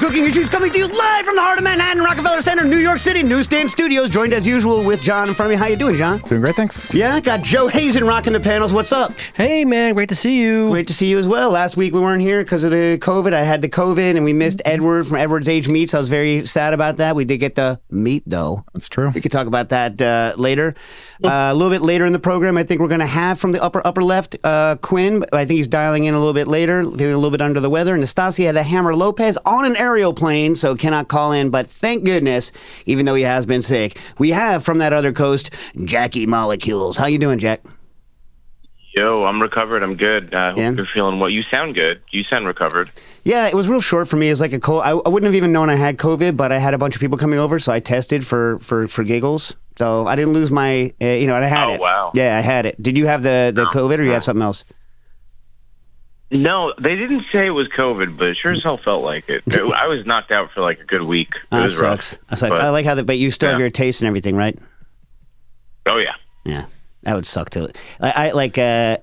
Cooking Issues coming to you live from the heart of Manhattan, Rockefeller Center, New York City, Newsstand Studios. Joined as usual with John in front of me. How you doing, John? Doing great, thanks. Yeah, got Joe Hazen rocking the panels. What's up? Hey, man, great to see you. Great to see you as well. Last week we weren't here because of the COVID. I had the COVID, and we missed Edward from Edward's Age Meats. I was very sad about that. We did get the meat, though. That's true. We could talk about that later. A little bit later in the program, I think we're going to have from the upper left, Quinn. But I think he's dialing in a little bit later, feeling a little bit under the weather. And Nastasia the Hammer Lopez on an aerial plane, so cannot call in. But thank goodness, even though he has been sick, we have from that other coast, Jackie Molecules. How you doing, Jack? Yo, I'm recovered. I'm good. Hope you're feeling well. You sound good. You sound recovered. Yeah, it was real short for me. It was like a cold. I wouldn't have even known I had COVID, but I had a bunch of people coming over, so I tested for giggles. So I didn't lose my, I had it. Oh, wow. Yeah, I had it. Did you have the COVID, or you had something else? No, they didn't say it was COVID, but it sure as hell felt like it. I was knocked out for like a good week. It was sucks. rough. I like how but you still have your taste and everything, right? Oh, yeah. Yeah, that would suck too. I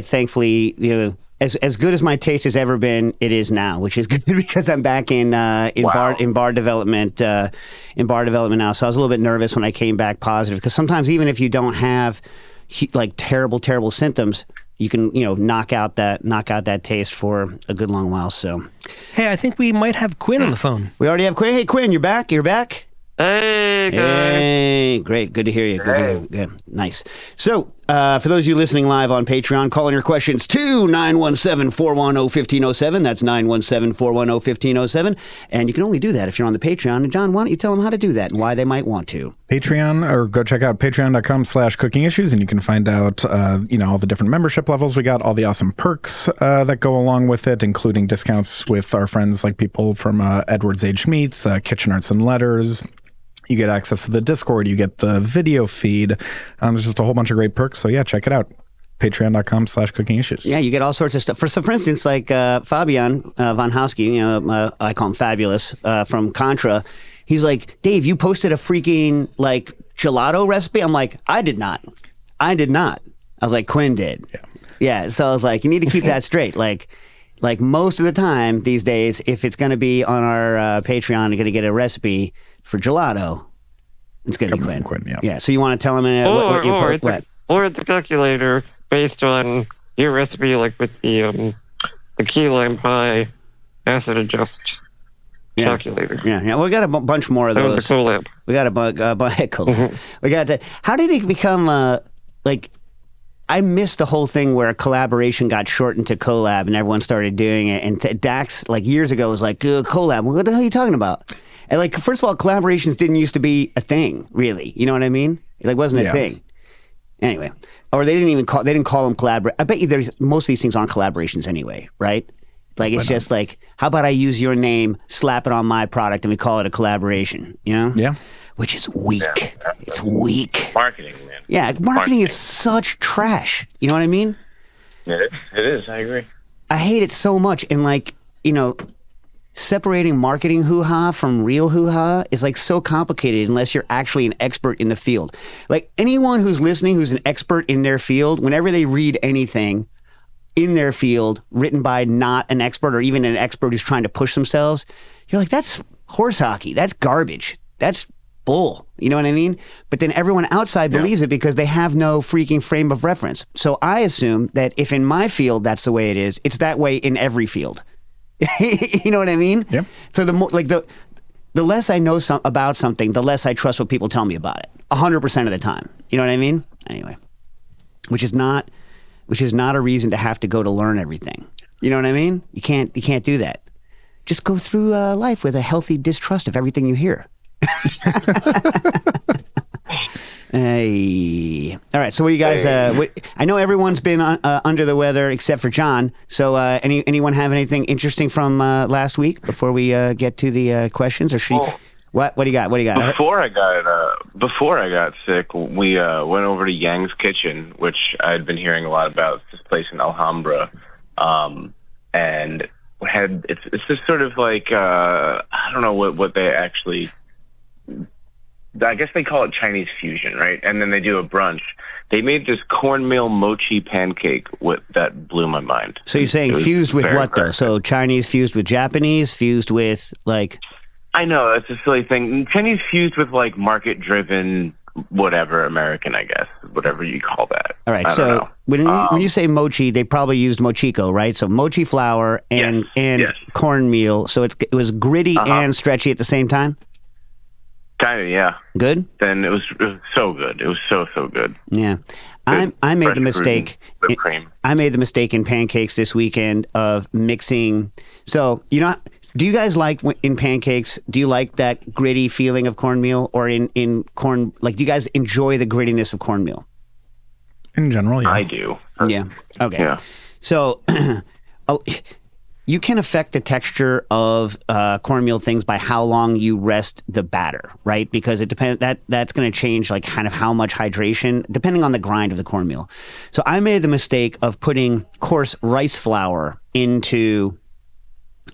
thankfully, as good as my taste has ever been, it is now, which is good because I'm back in bar development now. So I was a little bit nervous when I came back positive, because sometimes even if you don't have like terrible symptoms, you can knock out that taste for a good long while. So, hey, I think we might have Quinn on the phone. We already have Quinn. Hey, Quinn, you're back. Hey, guys. Hey, great. Good to hear you. Good to hear you. Yeah, nice. So, for those of you listening live on Patreon, call in your questions to 917-410-1507. That's 917-410-1507. And you can only do that if you're on the Patreon. And John, why don't you tell them how to do that and why they might want to? Patreon, or go check out patreon.com/cooking issues, and you can find out, all the different membership levels. We got all the awesome perks that go along with it, including discounts with our friends, like people from Edward's Age Meats, Kitchen Arts and Letters. You get access to the Discord. You get the video feed. There's just a whole bunch of great perks. So yeah, check it out. Patreon.com/cooking issues. Yeah, you get all sorts of stuff. For instance, like Fabian von Hauske, I call him Fabulous, from Contra. He's like, Dave, you posted a freaking like gelato recipe. I'm like, I did not. I was like, Quinn did. Yeah. So I was like, you need to keep that straight. Like most of the time these days, if it's going to be on our Patreon, you're going to get a recipe for gelato, it's going to be Quinn. Yeah. So you want to tell him or the calculator based on your recipe, like with the key lime pie acid adjust calculator. Yeah. We got a bunch more of those. The collab. We got a collab. We got to. How did it become I missed the whole thing where collaboration got shortened to collab and everyone started doing it. And Dax, like years ago, was like, collab. What the hell are you talking about? And like, first of all, collaborations didn't used to be a thing, really. You know what I mean? It wasn't a thing. Anyway, or they didn't call them collaborate. I bet you most of these things aren't collaborations anyway, right? Like, it's just like, how about I use your name, slap it on my product, and we call it a collaboration, Yeah. Which is weak. Yeah, it's weak. Marketing, man. Yeah, marketing is such trash. You know what I mean? It is. I agree. I hate it so much. And separating marketing hoo-ha from real hoo-ha is like so complicated unless you're actually an expert in the field. Like, anyone who's listening who's an expert in their field, whenever they read anything in their field written by not an expert, or even an expert who's trying to push themselves, you're like, that's horse hockey. That's garbage. That's bull. You know what I mean? But then everyone outside believes it because they have no freaking frame of reference. So I assume that if in my field that's the way it is, it's that way in every field. You know what I mean? Yeah. So the less I know about something, the less I trust what people tell me about it. 100% of the time. You know what I mean? Anyway, which is not a reason to have to go to learn everything. You know what I mean? You can't do that. Just go through life with a healthy distrust of everything you hear. Hey. All right. So what do you guys? I know everyone's been under the weather except for John. So anyone have anything interesting from last week before we get to the questions? Or what do you got? Before I got sick, we went over to Yang's Kitchen, which I'd been hearing a lot about. This place in Alhambra, and it's just sort of like I don't know what they actually I guess they call it Chinese fusion, right? And then they do a brunch. They made this cornmeal mochi pancake that blew my mind. So you're saying fused with what, though? So Chinese fused with Japanese, fused with, like... I know, that's a silly thing. Chinese fused with, like, market-driven, whatever, American, I guess. Whatever you call that. All right, so when you say mochi, they probably used mochiko, right? So mochi flour and cornmeal. So it was gritty and stretchy at the same time? Kind of, yeah. Good? Then it was so good. It was so good. Yeah. I made the mistake. Whipped cream. I made the mistake in pancakes this weekend of mixing. So, do you guys like in pancakes, do you like that gritty feeling of cornmeal, or in corn, like, do you guys enjoy the grittiness of cornmeal? In general, yeah. I do. Yeah. Okay. Yeah. So you can affect the texture of cornmeal things by how long you rest the batter, right? Because it depends. That's going to change, like, kind of how much hydration, depending on the grind of the cornmeal. So I made the mistake of putting coarse rice flour into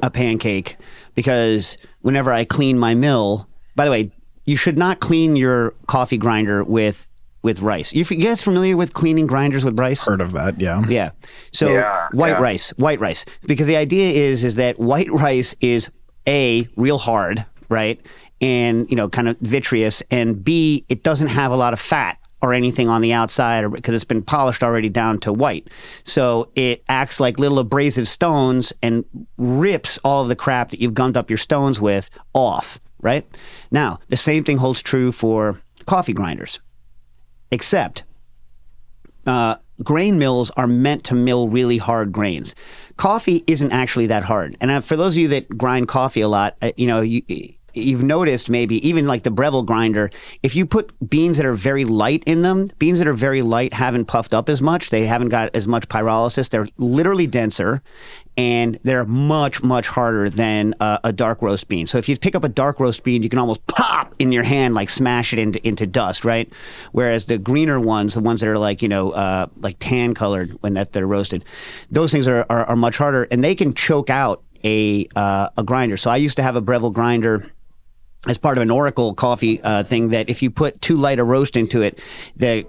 a pancake, because whenever I clean my mill, by the way, you should not clean your coffee grinder with rice. You guys familiar with cleaning grinders with rice? Heard of that, yeah. Yeah. So white rice. Because the idea is that white rice is A, real hard, right? And, kind of vitreous, and B, it doesn't have a lot of fat or anything on the outside, or because it's been polished already down to white. So it acts like little abrasive stones and rips all of the crap that you've gummed up your stones with off, right? Now, the same thing holds true for coffee grinders, except grain mills are meant to mill really hard grains. Coffee isn't actually that hard. And for those of you that grind coffee a lot, you've noticed maybe even like the Breville grinder, if you put beans that are very light in them, beans that are very light haven't puffed up as much. They haven't got as much pyrolysis. They're literally denser, and they're much, much harder than a dark roast bean. So if you pick up a dark roast bean, you can almost pop in your hand, like smash it into dust, right? Whereas the greener ones, the ones that are like, like tan colored when they're roasted, those things are much harder, and they can choke out a grinder. So I used to have a Breville grinder as part of an Oracle coffee thing, that if you put too light a roast into it, the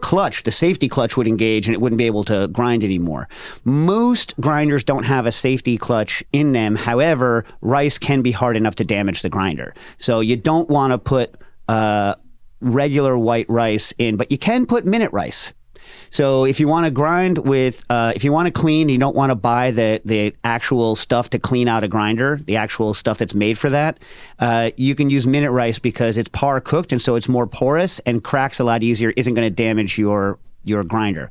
safety clutch would engage and it wouldn't be able to grind anymore. Most grinders don't have a safety clutch in them. However, rice can be hard enough to damage the grinder. So you don't want to put regular white rice in, but you can put minute rice. So if you want to grind with, if you want to clean, you don't want to buy the actual stuff to clean out a grinder, the actual stuff that's made for that, you can use minute rice because it's par cooked, and so it's more porous and cracks a lot easier, isn't going to damage your grinder.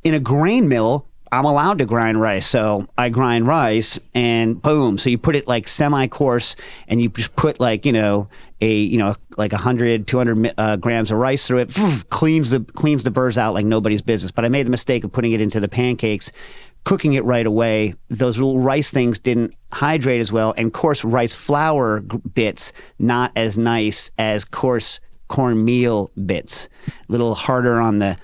In a grain mill, I'm allowed to grind rice, so I grind rice, and boom. So you put it like semi-coarse, and you just put like like 100, 200 grams of rice through it, cleans the burrs out like nobody's business. But I made the mistake of putting it into the pancakes, cooking it right away. Those little rice things didn't hydrate as well, and coarse rice flour bits not as nice as coarse cornmeal bits, a little harder on the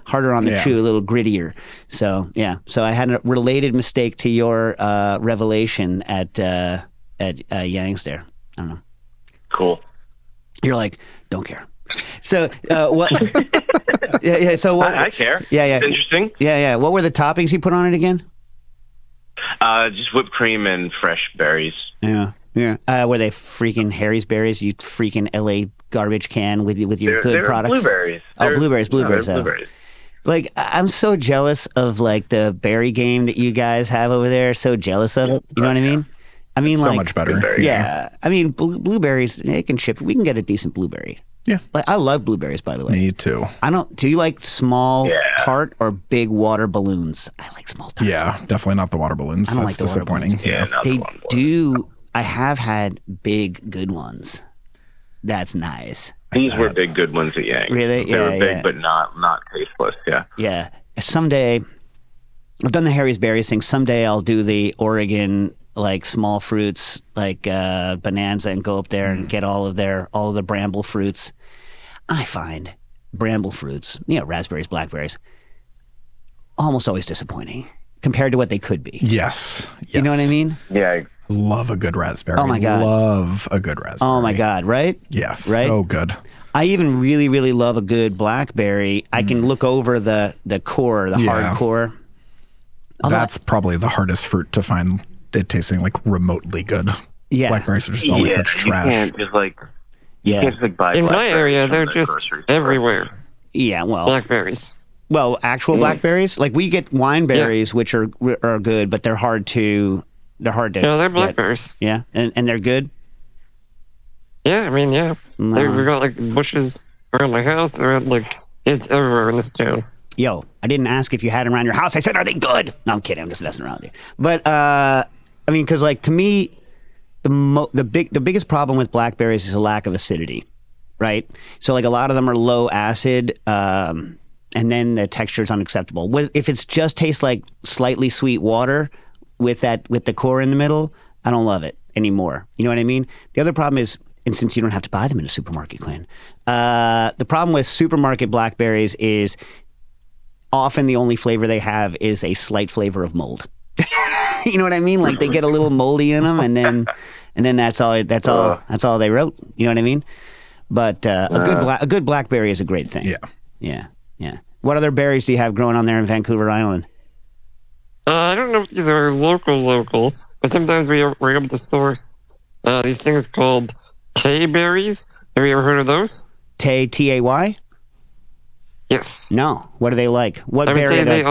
chew, a little grittier. So I had a related mistake to your revelation at Yang's there. I don't know. Cool. You're like, don't care. So what? yeah. So what? I care. Yeah. It's interesting. Yeah. What were the toppings you put on it again? Just whipped cream and fresh berries. Yeah. Were they freaking Harry's berries? You freaking LA garbage can with your good products. Blueberries. Blueberries. Blueberries. Like, I'm so jealous of like the berry game that you guys have over there. So jealous of it. You know what I mean? I mean, so like, much better. Yeah. I mean, blueberries. They can ship. We can get a decent blueberry. Yeah. Like, I love blueberries, by the way. Me too. Do you like small tart or big water balloons? I like small tart. Yeah, definitely not the water balloons. I don't That's like the water disappointing. balloons. Yeah, not They the one. do. I have had big, good ones. That's nice. These were big, good ones at Yang. Really? They were big, Yeah. but not tasteless. Yeah. Yeah. Someday, I've done the Harry's Berries thing. Someday I'll do the Oregon, like, small fruits, like Bonanza, and go up there and get all of the bramble fruits. I find bramble fruits, raspberries, blackberries, almost always disappointing compared to what they could be. Yes. You know what I mean? Yeah. Love a good raspberry. Oh my God. Love a good raspberry. Oh my God, right? Yes. Right? So good. I even really, really love a good blackberry. I can look over the core, the hard core. That's probably the hardest fruit to find it tasting like remotely good. Yeah. Blackberries are just always such trash. You can't just like, you can't just like buy In my blackberries area, from they're the just grocery store. everywhere. Yeah, well, Blackberries. actual blackberries. Like we get wine berries, which are good, but they're hard to. Yeah, they're blackberries. Yeah, and they're good. Yeah, I mean, yeah. We got like bushes around my house. It's everywhere in this town. Yo, I didn't ask if you had them around your house. I said, are they good? No, I'm kidding. I'm just messing around with you. But I mean, because like to me, the biggest problem with blackberries is a lack of acidity, right? So like a lot of them are low acid, and then the texture is unacceptable. If it's just tastes like slightly sweet water with the core in the middle, I don't love it anymore. You know what I mean? The other problem is, and since you don't have to buy them in a supermarket, Quinn, the problem with supermarket blackberries is often the only flavor they have is a slight flavor of mold. You know what I mean? Like they get a little moldy in them, and then that's all they wrote. You know what I mean? But a good blackberry is a great thing. Yeah. What other berries do you have growing on there in Vancouver Island? I don't know if these are local, but sometimes we're able to source these things called Tay berries. Have you ever heard of those? Tay, Tay? Yes. No. What are they like? What berry are they?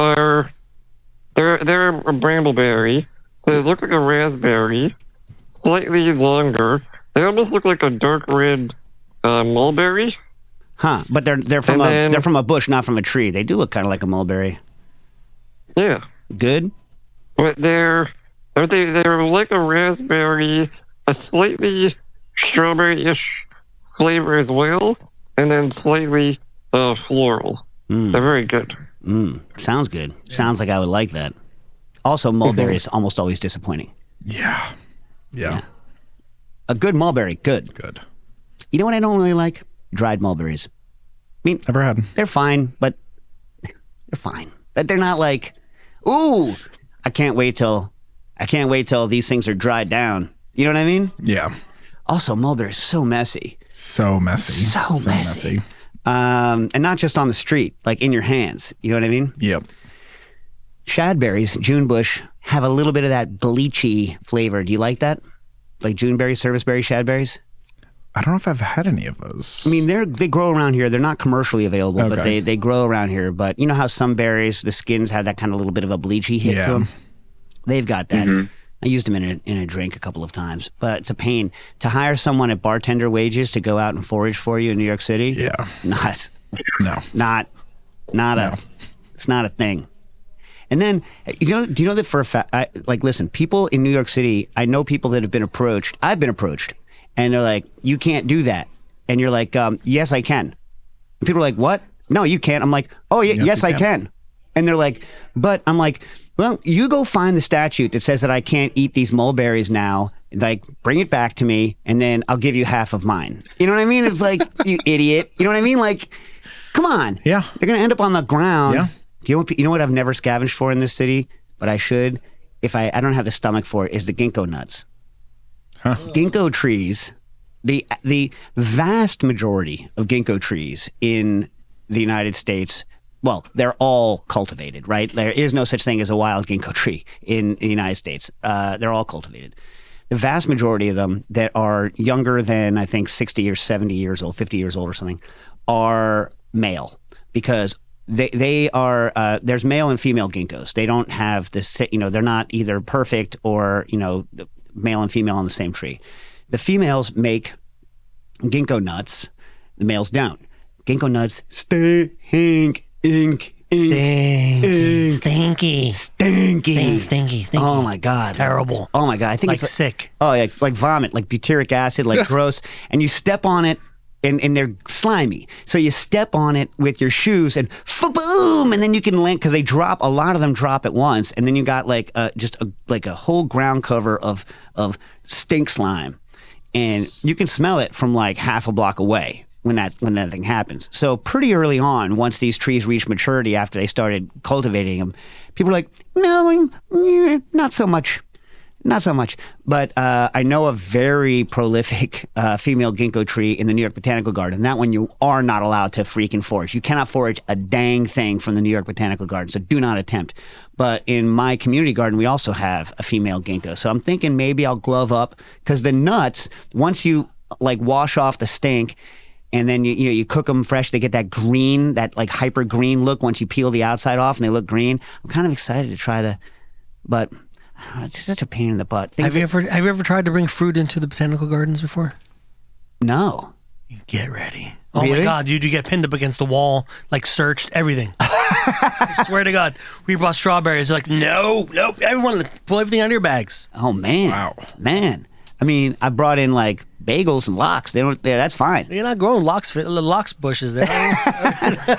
They're a brambleberry. So they look like a raspberry, slightly longer. They almost look like a dark red mulberry. Huh? But they're from a bush, not from a tree. They do look kind of like a mulberry. Yeah. Good. But they're like a raspberry, a slightly strawberry-ish flavor as well, and then slightly floral. They're very good. Sounds good. Sounds like I would like that. Also, mulberry is almost always disappointing. Yeah. A good mulberry, good. You know what I don't really like? Dried mulberries. I mean, never had. They're fine, but they're not like, ooh, I can't wait till these things are dried down. You know what I mean? Yeah. Also, mulberry is so messy. So messy. And not just on the street, like in your hands. You know what I mean? Yep. Shadberries, June bush, have a little bit of that bleachy flavor. Do you like that? Like Juneberry, serviceberry, shadberries? I don't know if I've had any of those. I mean, they grow around here. They're not commercially available, but they grow around here. But you know how some berries, the skins have that kind of little bit of a bleachy hit to them? They've got that. I used them in a drink a couple of times, but it's a pain to hire someone at bartender wages to go out and forage for you in New York City. Yeah. It's not a thing. And then, do you know that for a fact, listen, people in New York City, I know people that have been approached. I've been approached, and they're like, you can't do that. And you're like, yes, I can. And people are like, what? No, you can't. I'm like, oh, yes, I can. And they're like, but I'm like, well, you go find the statute that says that I can't eat these mulberries now. Like, bring it back to me, and then I'll give you half of mine. You know what I mean? It's like, you idiot. You know what I mean? Like, come on. Yeah. They're going to end up on the ground. Yeah. You know what I've never scavenged for in this city, but I should, if I don't have the stomach for it, is the ginkgo nuts. Huh. Ginkgo trees, the vast majority of ginkgo trees in the United States, well, they're all cultivated, right? There is no such thing as a wild ginkgo tree in the United States. They're all cultivated. The vast majority of them that are younger than, I think, 60 or 70 years old, 50 years old or something, are male because they are, there's male and female ginkgos. They don't have this, they're not either perfect or, male and female on the same tree. The females make ginkgo nuts. The males don't. Ginkgo nuts stinky. Oh my God. Terrible. Oh my God. I think like it's sick. Oh, yeah, like vomit, like butyric acid, like gross. And you step on it and they're slimy. So you step on it with your shoes and boom, and then you can land because they drop. A lot of them drop at once, and then you got like just a whole ground cover of stink slime, and you can smell it from like half a block away when that thing happens. So pretty early on, once these trees reached maturity after they started cultivating them, people were like, no, not so much. Not so much, but I know a very prolific female ginkgo tree in the New York Botanical Garden. That one you are not allowed to freaking forage. You cannot forage a dang thing from the New York Botanical Garden, so do not attempt. But in my community garden, we also have a female ginkgo. So I'm thinking maybe I'll glove up, because the nuts, once you like wash off the stink, and then you cook them fresh, they get that green, that like hyper green look once you peel the outside off and they look green. I'm kind of excited to try but I don't know, it's just such a pain in the butt. Have you ever tried to bring fruit into the botanical gardens before? No. Get ready. Oh Really? my God, dude, you get pinned up against the wall, like searched, everything. I swear to God, we brought strawberries. They're like, no, everyone pull everything out of your bags. Oh man. Wow. Man. I mean, I brought in like bagels and lox. That's fine. You're not growing lox bushes there.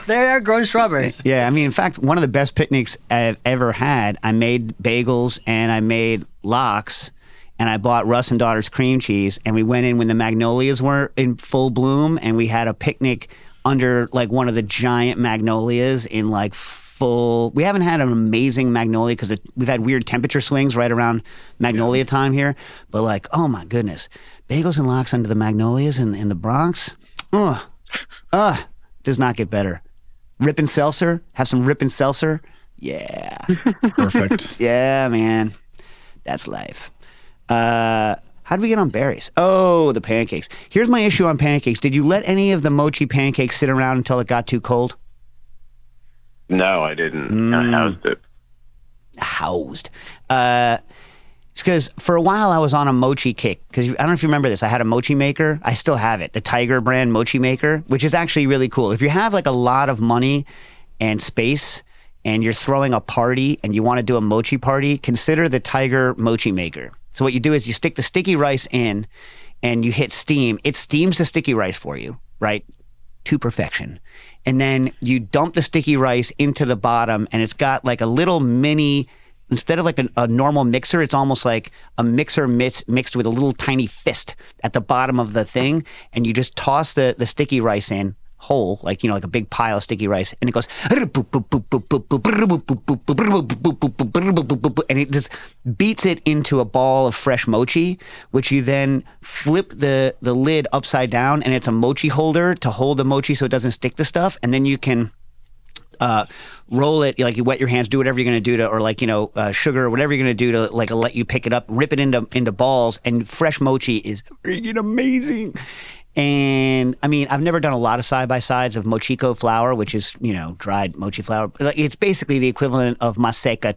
They are growing strawberries. Yeah, I mean, in fact, one of the best picnics I've ever had, I made bagels and I made lox, and I bought Russ and Daughter's cream cheese, and we went in when the magnolias were in full bloom, and we had a picnic under like one of the giant magnolias in like full. We haven't had an amazing magnolia because we've had weird temperature swings right around magnolia time here, but like, oh my goodness, bagels and lox under the magnolias in the Bronx. Does not get better. Ripon seltzer, have some Ripon seltzer. Yeah. Perfect. Yeah, man. That's life. How did we get on berries? Oh, the pancakes. Here's my issue on pancakes. Did you let any of the mochi pancakes sit around until it got too cold? No, I didn't. I housed it. Housed. It's because for a while I was on a mochi kick. Because I don't know if you remember this. I had a mochi maker. I still have it. The Tiger brand mochi maker, which is actually really cool. If you have like a lot of money and space and you're throwing a party and you want to do a mochi party, consider the Tiger mochi maker. So what you do is you stick the sticky rice in and you hit steam. It steams the sticky rice for you, right? To perfection. And then you dump the sticky rice into the bottom, and it's got like a little mini, instead of like a normal mixer, it's almost like a mixer mixed with a little tiny fist at the bottom of the thing. And you just toss the sticky rice in whole, like, like a big pile of sticky rice, and it goes, and it just beats it into a ball of fresh mochi, which you then flip the lid upside down, and it's a mochi holder to hold the mochi so it doesn't stick to stuff, and then you can roll it, like you wet your hands, do whatever you're going to do to, or like, sugar or whatever you're going to do to like let you pick it up, rip it into balls, and fresh mochi is freaking amazing. And I mean, I've never done a lot of side-by-sides of mochiko flour, which is, dried mochi flour. It's basically the equivalent of maseca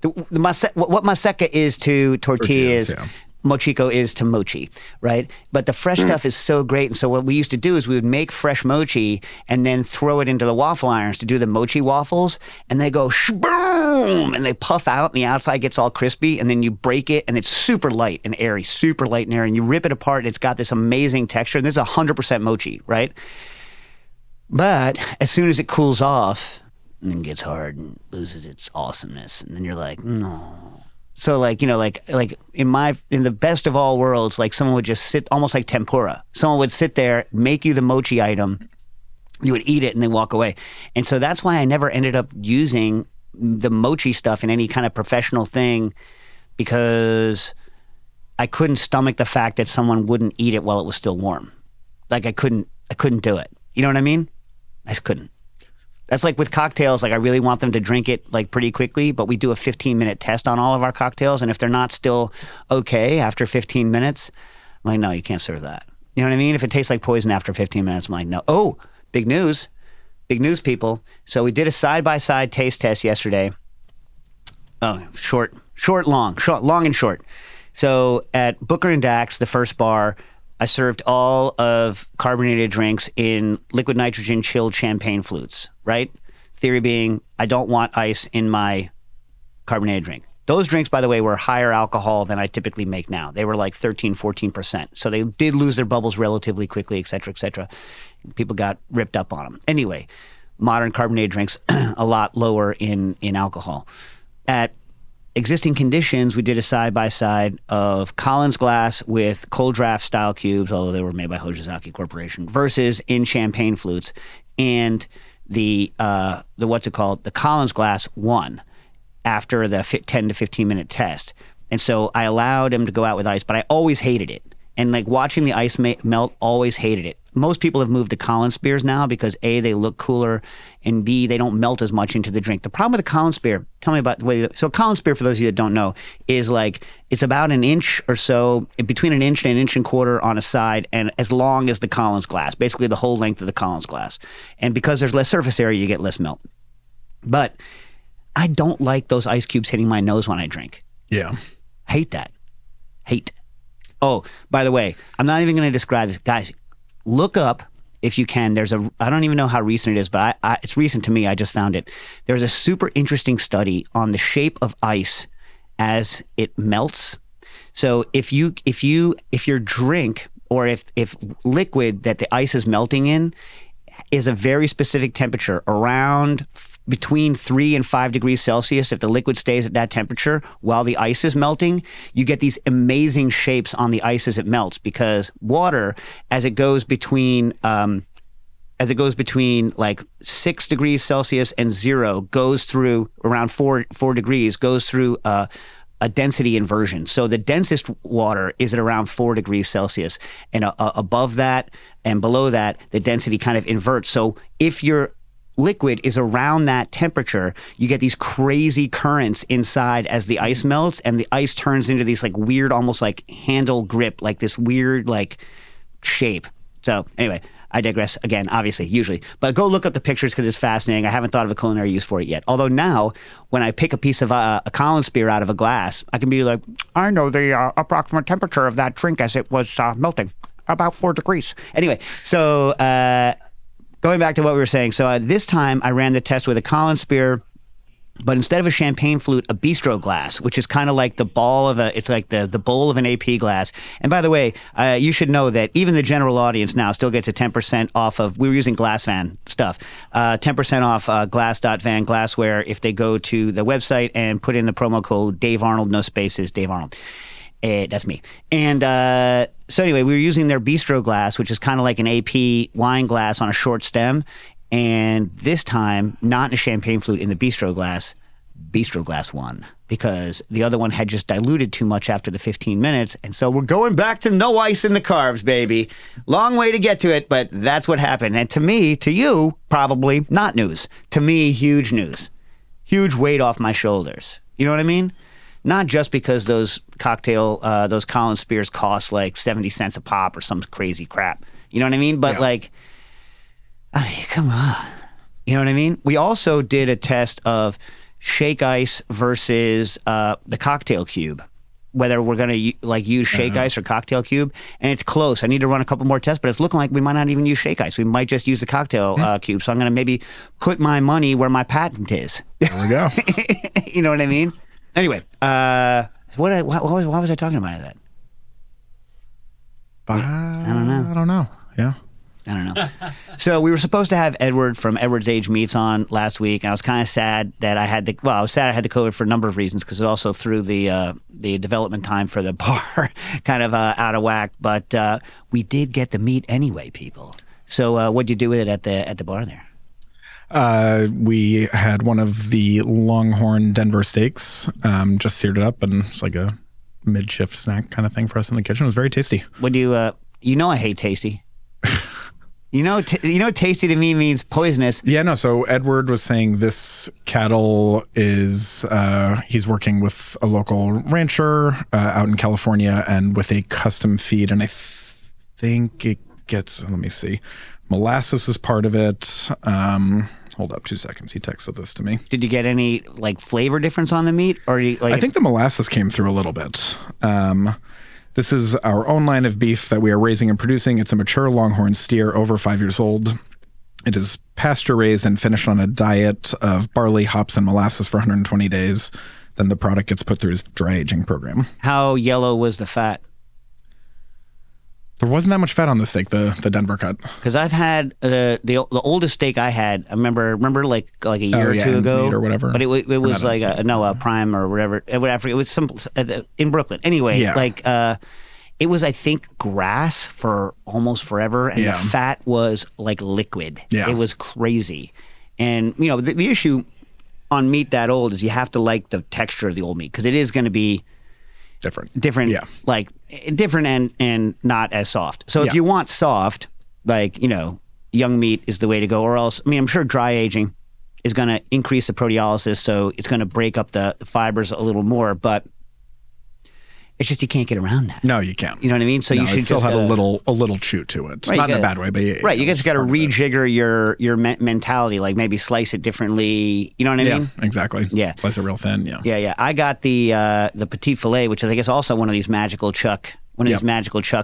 what maseca is to tortillas. Yeah. Mochiko is to mochi, right? But the fresh stuff is so great. And so what we used to do is we would make fresh mochi and then throw it into the waffle irons to do the mochi waffles. And they go boom, and they puff out and the outside gets all crispy. And then you break it and it's super light and airy, And you rip it apart and it's got this amazing texture. And this is 100% mochi, right? But as soon as it cools off and then gets hard and loses its awesomeness, and then you're like, no. So like, in the best of all worlds, like someone would just sit, almost like tempura. Someone would sit there, make you the mochi item, you would eat it and then walk away. And so that's why I never ended up using the mochi stuff in any kind of professional thing, because I couldn't stomach the fact that someone wouldn't eat it while it was still warm. Like I couldn't do it. You know what I mean? I just couldn't. That's like with cocktails, like I really want them to drink it like pretty quickly, but we do a 15-minute test on all of our cocktails. And if they're not still okay after 15 minutes, I'm like, no, you can't serve that. You know what I mean? If it tastes like poison after 15 minutes, I'm like, no. Oh, big news, people. So we did a side-by-side taste test yesterday. Oh, long and short. So at Booker and Dax, the first bar, I served all of carbonated drinks in liquid nitrogen chilled champagne flutes, right? Theory being, I don't want ice in my carbonated drink. Those drinks, by the way, were higher alcohol than I typically make now. They were like 13, 14%. So they did lose their bubbles relatively quickly, et cetera, et cetera. People got ripped up on them. Anyway, modern carbonated drinks, a lot lower in alcohol. At existing conditions, we did a side-by-side of Collins glass with cold draft style cubes, although they were made by Hojizaki Corporation, versus in champagne flutes. And the Collins glass won after the 10 to 15 minute test. And so I allowed him to go out with ice, but I always hated it. And like watching the ice melt, always hated it. Most people have moved to Collins Spears now because A, they look cooler, and B, they don't melt as much into the drink. The problem with the Collins Spear, tell me about the way. So Collins Spear, for those of you that don't know, is like it's about an inch or so, between an inch and an inch and a quarter on a side, and as long as the Collins glass, basically the whole length of the Collins glass. And because there's less surface area, you get less melt. But I don't like those ice cubes hitting my nose when I drink. Yeah. Hate that. Hate. Oh, by the way, I'm not even going to describe this. Guys, look up, if you can, I don't even know how recent it is, but it's recent to me. I just found it. There's a super interesting study on the shape of ice as it melts. So if your drink, or if liquid that the ice is melting in is a very specific temperature, around between 3 and 5 degrees Celsius, if the liquid stays at that temperature while the ice is melting, you get these amazing shapes on the ice as it melts, because water, as it goes between like 6 degrees Celsius and 0, goes through around 4 degrees, goes through a density inversion. So the densest water is at around 4 degrees Celsius, and above that and below that, the density kind of inverts. So if your liquid is around that temperature, you get these crazy currents inside as the ice melts, and the ice turns into these like weird, almost like handle grip, like this weird like shape. So anyway, I digress again, obviously, usually. But go look up the pictures because it's fascinating. I haven't thought of a culinary use for it yet. Although now, when I pick a piece of a Collins Spear out of a glass, I can be like, I know the approximate temperature of that drink as it was melting, about 4 degrees. Anyway, so going back to what we were saying. So this time I ran the test with a Collins Spear, but instead of a champagne flute, a bistro glass, which is kind of like the ball of it's like the bowl of an AP glass. And by the way, you should know that even the general audience now still gets a 10% off of, we were using Glassvan stuff, 10% off glass.van glassware if they go to the website and put in the promo code Dave Arnold, no spaces, Dave Arnold. That's me. And so anyway, we were using their bistro glass, which is kind of like an AP wine glass on a short stem. And this time, not in a champagne flute, in the bistro glass won, because the other one had just diluted too much after the 15 minutes. And so we're going back to no ice in the carbs, baby. Long way to get to it, but that's what happened. And to me, to you, probably not news. To me, huge news. Huge weight off my shoulders. You know what I mean? Not just because those Collins Spears cost like 70 cents a pop or some crazy crap. You know what I mean? But like, I mean, come on. You know what I mean? We also did a test of shake ice versus the cocktail cube, whether we're going to use shake ice or cocktail cube. And it's close. I need to run a couple more tests, but it's looking like we might not even use shake ice. We might just use the cocktail cube. So I'm going to maybe put my money where my patent is. There we go. You know what I mean? Anyway, what was I talking about that? I don't know. Yeah. I don't know. So we were supposed to have Edward from Edward's Age Meats on last week, and I was kind of sad that I had I was sad I had the COVID for a number of reasons, because it also threw the development time for the bar kind of out of whack. But we did get the meat anyway, people. So what'd you do with it at the bar there? We had one of the Longhorn Denver steaks, just seared it up, and it's like a mid-shift snack kind of thing for us in the kitchen. It was very tasty. Would you? I hate tasty. Tasty to me means poisonous. Yeah, no. So Edward was saying this cattle is, he's working with a local rancher out in California and with a custom feed. And I think it gets, let me see, molasses is part of it. Hold up 2 seconds. He texted this to me. Did you get any like flavor difference on the meat? Or I think the molasses came through a little bit. This is our own line of beef that we are raising and producing. It's a mature Longhorn steer over 5 years old. It is pasture raised and finished on a diet of barley, hops, and molasses for 120 days. Then the product gets put through his dry aging program. How yellow was the fat? There wasn't that much fat on the steak, the Denver cut. Because I've had the oldest steak I had. I remember like a year or two ago, meat or whatever. But it was like a prime or whatever. It was some in Brooklyn. Anyway, it was, I think, grass for almost forever, and the fat was like liquid. Yeah. It was crazy. And the issue on meat that old is you have to like the texture of the old meat, because it is going to be. different. Yeah. Like different and not as soft. So if you want soft, like, young meat is the way to go, or else, I'm sure dry aging is going to increase the proteolysis, so it's going to break up the fibers a little more, but it's just you can't get around that. No, you can't. You know what I mean? So you should still just have a little chew to it. Not in a bad way, but right. You just got to rejigger your mentality, like maybe slice it differently. You know what I mean? Yeah, exactly. Yeah, slice it real thin. Yeah. Yeah. I got the petit filet, which I think is also one of these magical chuck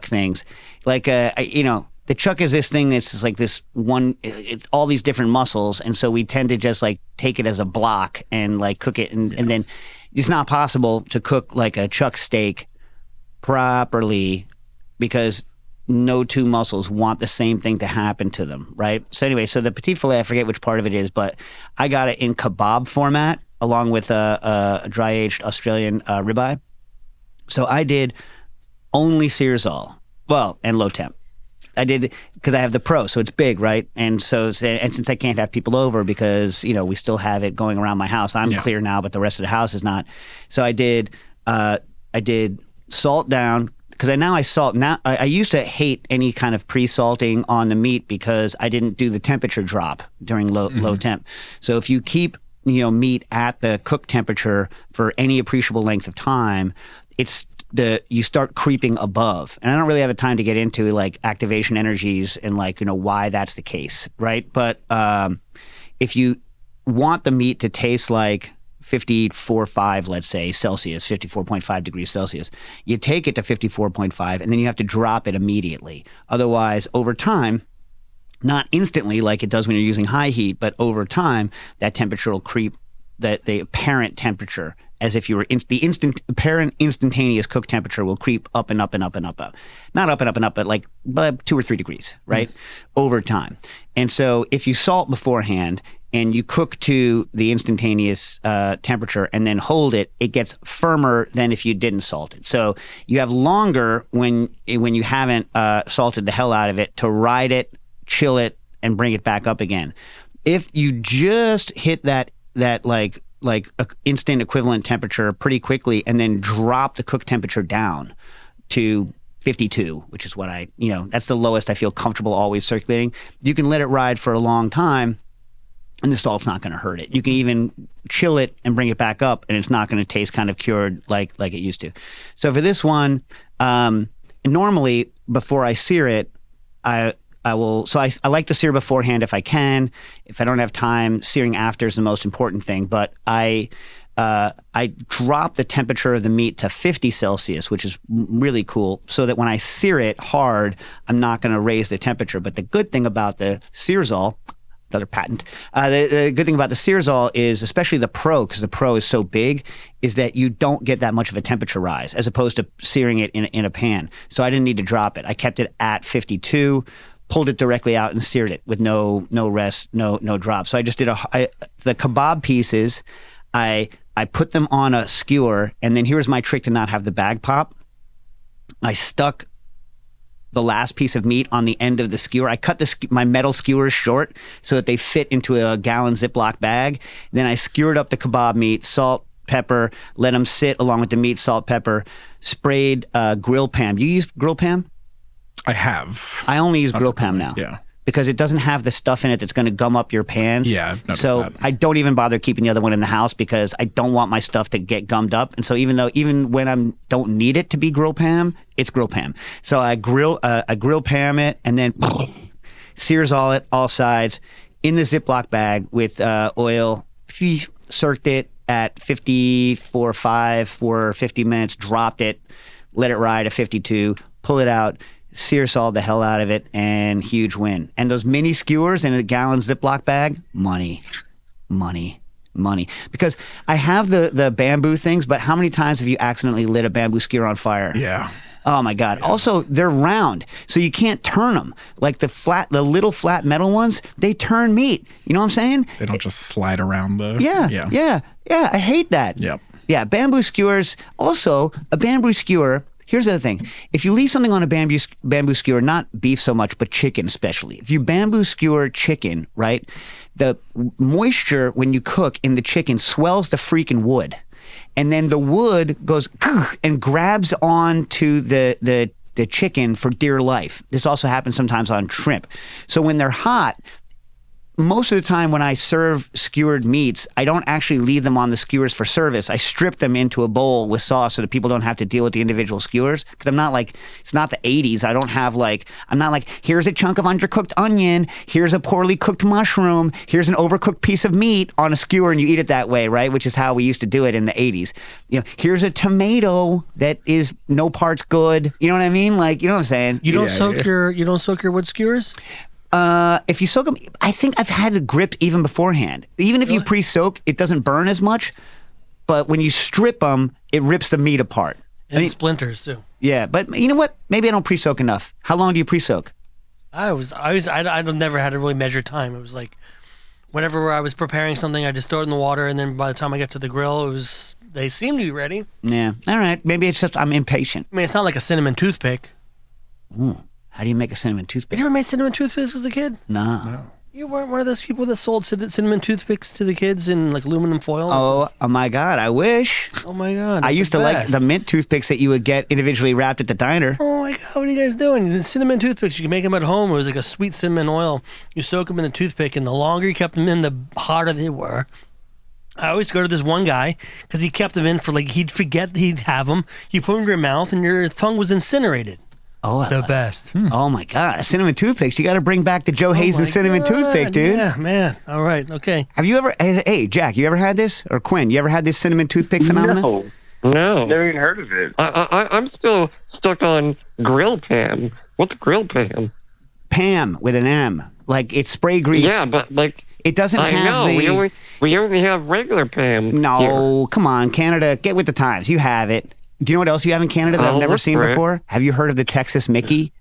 things. Like the chuck is this thing that's just like this one. It's all these different muscles, and so we tend to just like take it as a block and like cook it, and then. It's not possible to cook like a chuck steak properly because no two muscles want the same thing to happen to them, right? So anyway, so the petit filet, I forget which part of it is, but I got it in kebab format along with a dry-aged Australian ribeye. So I did only Searsall, and low temp. I did because I have the Pro, so it's big, right? And since I can't have people over because we still have it going around my house, I'm clear now, but the rest of the house is not. So I did salt down because I salt now. I used to hate any kind of pre-salting on the meat because I didn't do the temperature drop during low temp. So if you keep meat at the cook temperature for any appreciable length of time, you start creeping above. And I don't really have the time to get into like activation energies and like, why that's the case, right? But if you want the meat to taste like 54.5, let's say, Celsius, 54.5 degrees Celsius, you take it to 54.5 and then you have to drop it immediately. Otherwise, over time, not instantly like it does when you're using high heat, but over time, that temperature will creep, the apparent temperature, as if you were the apparent instantaneous cook temperature will creep up and up and up and up. Not up and up and up, but like 2 or 3 degrees, right? Over time. And so if you salt beforehand and you cook to the instantaneous temperature and then hold it, it gets firmer than if you didn't salt it. So you have longer when you haven't salted the hell out of it to ride it, chill it, and bring it back up again. If you just hit that like instant equivalent temperature pretty quickly and then drop the cook temperature down to 52, which is what that's the lowest I feel comfortable always circulating. You can let it ride for a long time and the salt's not going to hurt it. You can even chill it and bring it back up and it's not going to taste kind of cured like it used to. So for this one, normally before I sear it, I like to sear beforehand if I can. If I don't have time, searing after is the most important thing. But I drop the temperature of the meat to 50 Celsius, which is really cool, so that when I sear it hard, I'm not going to raise the temperature. But the good thing about the Searsall, another patent, the good thing about the Searsall is, especially the Pro, because the Pro is so big, is that you don't get that much of a temperature rise, as opposed to searing it in a pan. So I didn't need to drop it. I kept it at 52. Pulled it directly out and seared it with no rest, no drop. So I just did the kebab pieces. I put them on a skewer, and then here's my trick to not have the bag pop. I stuck the last piece of meat on the end of the skewer. I cut my metal skewers short so that they fit into a gallon Ziploc bag. Then I skewered up the kebab meat, salt, pepper, let them sit along with the meat, salt, pepper, sprayed grill Pam. You use grill Pam? I have. I only use grill Pam now. Yeah. Because it doesn't have the stuff in it that's going to gum up your pans. Yeah, I've noticed so that. I don't even bother keeping the other one in the house because I don't want my stuff to get gummed up. And so even when I don't need it to be grill Pam, it's grill Pam. So I grill Pam it and then Searsall it all sides in the Ziploc bag with oil, circed it at 54.5 for 50 minutes, dropped it, let it ride at 52, pull it out, Searsall the hell out of it, and huge win. And those mini skewers in a gallon Ziploc bag, money. Because I have the bamboo things, but how many times have you accidentally lit a bamboo skewer on fire? Yeah. Oh my God. Yeah. Also, they're round, so you can't turn them. Like the little flat metal ones, they turn meat. You know what I'm saying? They don't just slide around the... Yeah. I hate that. Yep. Yeah, bamboo skewers. Also, a bamboo skewer... Here's the other thing. If you leave something on a bamboo skewer, not beef so much, but chicken especially. If you bamboo skewer chicken, right, the moisture when you cook in the chicken swells the freaking wood. and then the wood goes and grabs onto the chicken for dear life. This also happens sometimes on shrimp. So when they're hot, most of the time when I serve skewered meats, I don't actually leave them on the skewers for service. I strip them into a bowl with sauce so that people don't have to deal with the individual skewers. Because I'm not like, it's not the 80s. I'm not like, here's a chunk of undercooked onion, here's a poorly cooked mushroom, here's an overcooked piece of meat on a skewer and you eat it that way, right? Which is how we used to do it in the 80s. Here's a tomato that is no parts good. You know what I mean? Like, you know what I'm saying? You don't soak your wood skewers? If you soak them, I think I've had it gripped even beforehand. Even if you pre-soak, it doesn't burn as much. But when you strip them, it rips the meat apart. And splinters too. Yeah, but you know what? Maybe I don't pre-soak enough. How long do you pre-soak? I never had to really measure time. It was like whenever I was preparing something, I just throw it in the water, and then by the time I get to the grill, they seemed to be ready. Yeah. All right. Maybe it's just I'm impatient. I mean, it's not like a cinnamon toothpick. Ooh. How do you make a cinnamon toothpick? You never made cinnamon toothpicks as a kid? No. You weren't one of those people that sold cinnamon toothpicks to the kids in like aluminum foil? Oh my God, I wish. Oh my God. I used to like the mint toothpicks that you would get individually wrapped at the diner. Oh my God, what are you guys doing? The cinnamon toothpicks, you can make them at home. It was like a sweet cinnamon oil. You soak them in the toothpick, and the longer you kept them in, the hotter they were. I always go to this one guy because he kept them in for like, he'd forget he'd have them. You put them in your mouth, and your tongue was incinerated. Oh, the best. Oh my God, cinnamon toothpicks! You got to bring back the Joe Hazen cinnamon toothpick, dude. Yeah, man. All right, okay. Have you ever? Hey, Jack, you ever had this? Or Quinn, you ever had this cinnamon toothpick phenomenon? No. Never even heard of it. I'm still stuck on grill pan. What's grill pan? Pam with an M, like it's spray grease. Yeah, but like it doesn't I have know the. we only have regular Pam. No, here. come on, Canada, get with the times. You have it. Do you know what else you have in Canada that I've never seen before? Have you heard of the Texas Mickey?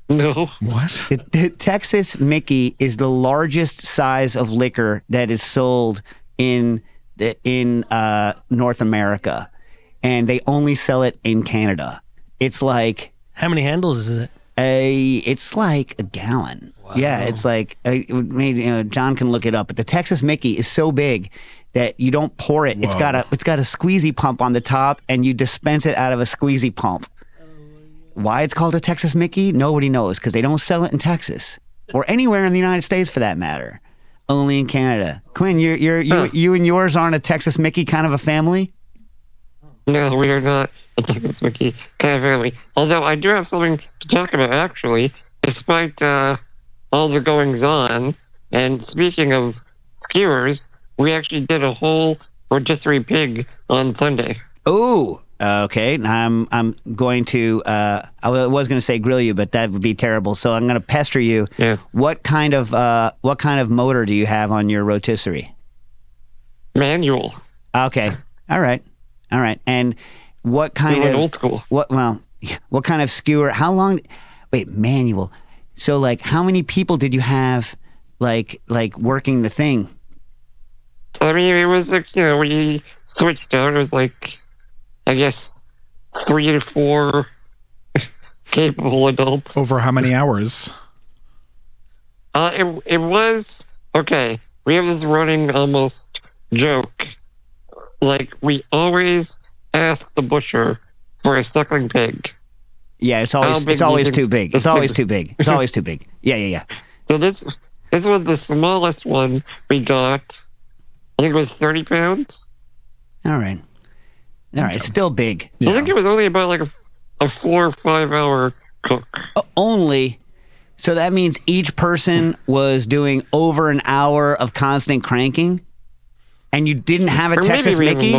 No. What? The Texas Mickey is the largest size of liquor that is sold in North America, and they only sell it in Canada. It's like how many handles is it? It's like a gallon. Wow. Yeah, it's like maybe John can look it up. But the Texas Mickey is so big that you don't pour it. Whoa. It's got a squeezy pump on the top, and you dispense it out of a squeezy pump. Why it's called a Texas Mickey, nobody knows, because they don't sell it in Texas or anywhere in the United States for that matter. Only in Canada. Quinn, you and yours aren't a Texas Mickey kind of a family? No, we are not a Texas Mickey kind of family. Although I do have something to talk about, actually, despite all the goings on. And speaking of skewers, we actually did a whole rotisserie pig on Sunday. Oh, okay. I'm going to. I was going to say grill you, but that would be terrible. So I'm going to pester you. Yeah. What kind of motor do you have on your rotisserie? Manual. Okay. All right. And what kind of old school? What kind of skewer? How long? Wait, manual. So like, how many people did you have, like working the thing? I mean, it was like, we switched out. It was like, I guess, 3 to 4 capable adults. Over how many hours? It was, okay, we have this running almost joke. Like, we always ask the butcher for a suckling pig. Yeah, it's always too big. It's always too big. It's always too big. Yeah. So this was the smallest one we got. I think it was 30 pounds. All right. It's still big. Yeah. I think it was only about like a 4 or 5 hour cook. Only. So that means each person was doing over an hour of constant cranking, and you didn't have a Texas Mickey.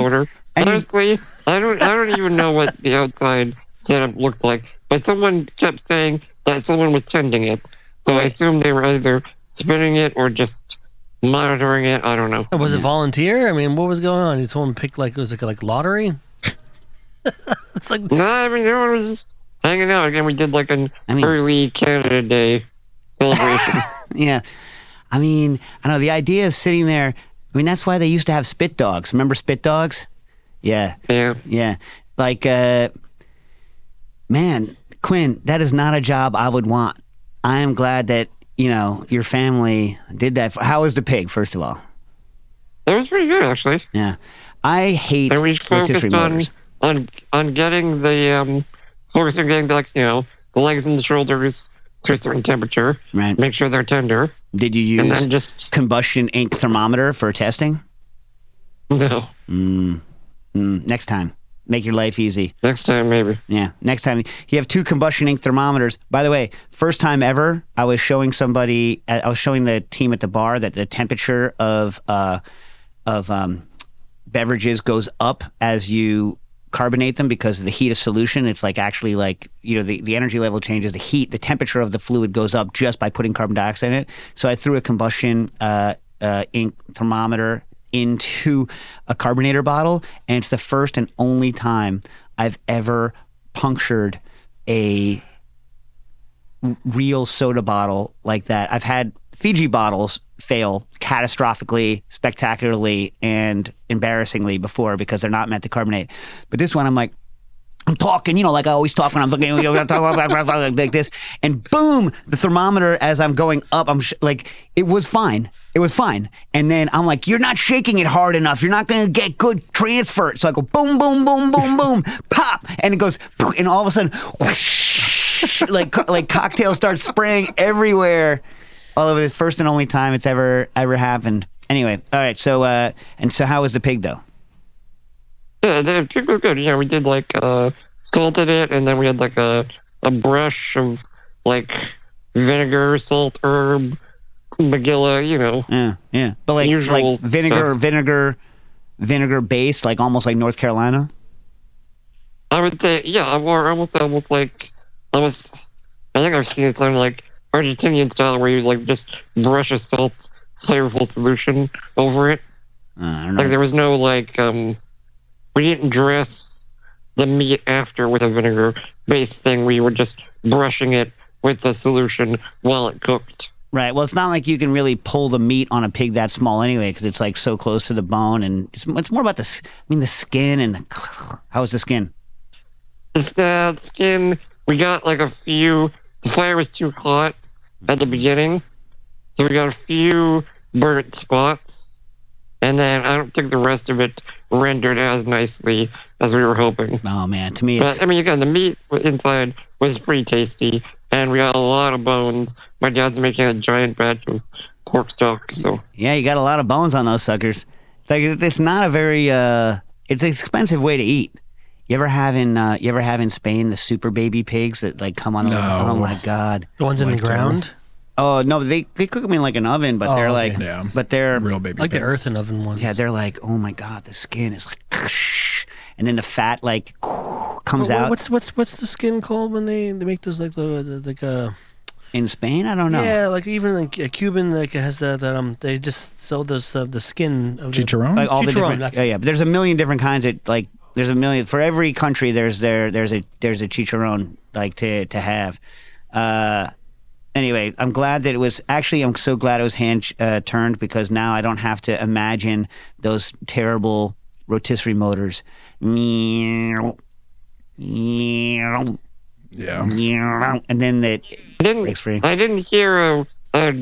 Honestly, I don't even know what the outside setup looked like, but someone kept saying that someone was tending it, so I assume they were either spinning it or just monitoring it. I don't know. Was it volunteer? I mean, what was going on? You told him to pick it was like lottery? It's like no, I mean everyone was just hanging out. Again, we did like an early Canada Day celebration. Yeah, I mean, I don't know, the idea of sitting there. I mean, that's why they used to have spit dogs. Remember spit dogs? Yeah. Like, man, Quinn, that is not a job I would want. I am glad that your family did that. How was the pig, first of all? It was pretty good, actually. Yeah. I hate And we rotisserie focused motors. on getting the focus on getting the legs and the shoulders to a certain temperature. Right. Make sure they're tender. Did you And use then just combustion ink thermometer for testing? no. Next time. Make your life easy. Next time maybe. Yeah. Next time you have 2 combustion ink thermometers. By the way, first time ever, I was showing the team at the bar that the temperature of beverages goes up as you carbonate them because of the heat of solution. It's like actually like, the energy level changes, the temperature of the fluid goes up just by putting carbon dioxide in it. So I threw a combustion ink thermometer into a carbonator bottle, and it's the first and only time I've ever punctured a real soda bottle like that. I've had Fiji bottles fail catastrophically, spectacularly, and embarrassingly before because they're not meant to carbonate. But this one, I'm talking, like I always talk when I'm looking, like this, and boom, the thermometer as I'm going up, it was fine. It was fine. And then I'm like, you're not shaking it hard enough. You're not going to get good transfer. So I go boom, boom, boom, boom, boom, pop, and it goes, and all of a sudden, whoosh, like cocktails start spraying everywhere. All over this first and only time it's ever happened. Anyway, all right. So so how was the pig though? Yeah, the pig was good. Yeah, we did salted it, and then we had a brush of vinegar, salt, herb, Magilla, Yeah. But usual vinegar based, almost like North Carolina. I would say, yeah, almost like I think I've seen it something Argentinian style where you just brush a salt flavorful solution over it. I don't know. There was no we didn't dress the meat after with a vinegar based thing. We were just brushing it with the solution while it cooked. Right. Well, it's not like you can really pull the meat on a pig that small anyway, because it's so close to the bone, and it's more about the skin and how was the skin? The skin, we got a few. The fire was too hot at the beginning, so we got a few burnt spots, and then I don't think the rest of it rendered as nicely as we were hoping. Oh man, to me it's... But again, the meat inside was pretty tasty, and we got a lot of bones. My dad's making a giant batch of pork stock, so... Yeah, you got a lot of bones on those suckers. It's not a very... it's an expensive way to eat. You ever have in Spain the super baby pigs that come on? No. Oh my god! The ones in the ground. Oh no, they cook them in an oven, but they're okay. but they're real baby Like the pigs. earthen oven ones. yeah, they're oh my god, the skin is and then the fat comes out. What's the skin called when they make those In Spain, I don't know. Yeah, even a Cuban has that they just sell those the skin of Chicharron? All the Chicharron, different, that's yeah, but there's a million different kinds of there's a million for every country. There's a chicharron to have. Anyway, I'm glad that it was actually. I'm so glad it was hand turned because now I don't have to imagine those terrible rotisserie motors. Yeah. And then that breaks free. I didn't hear a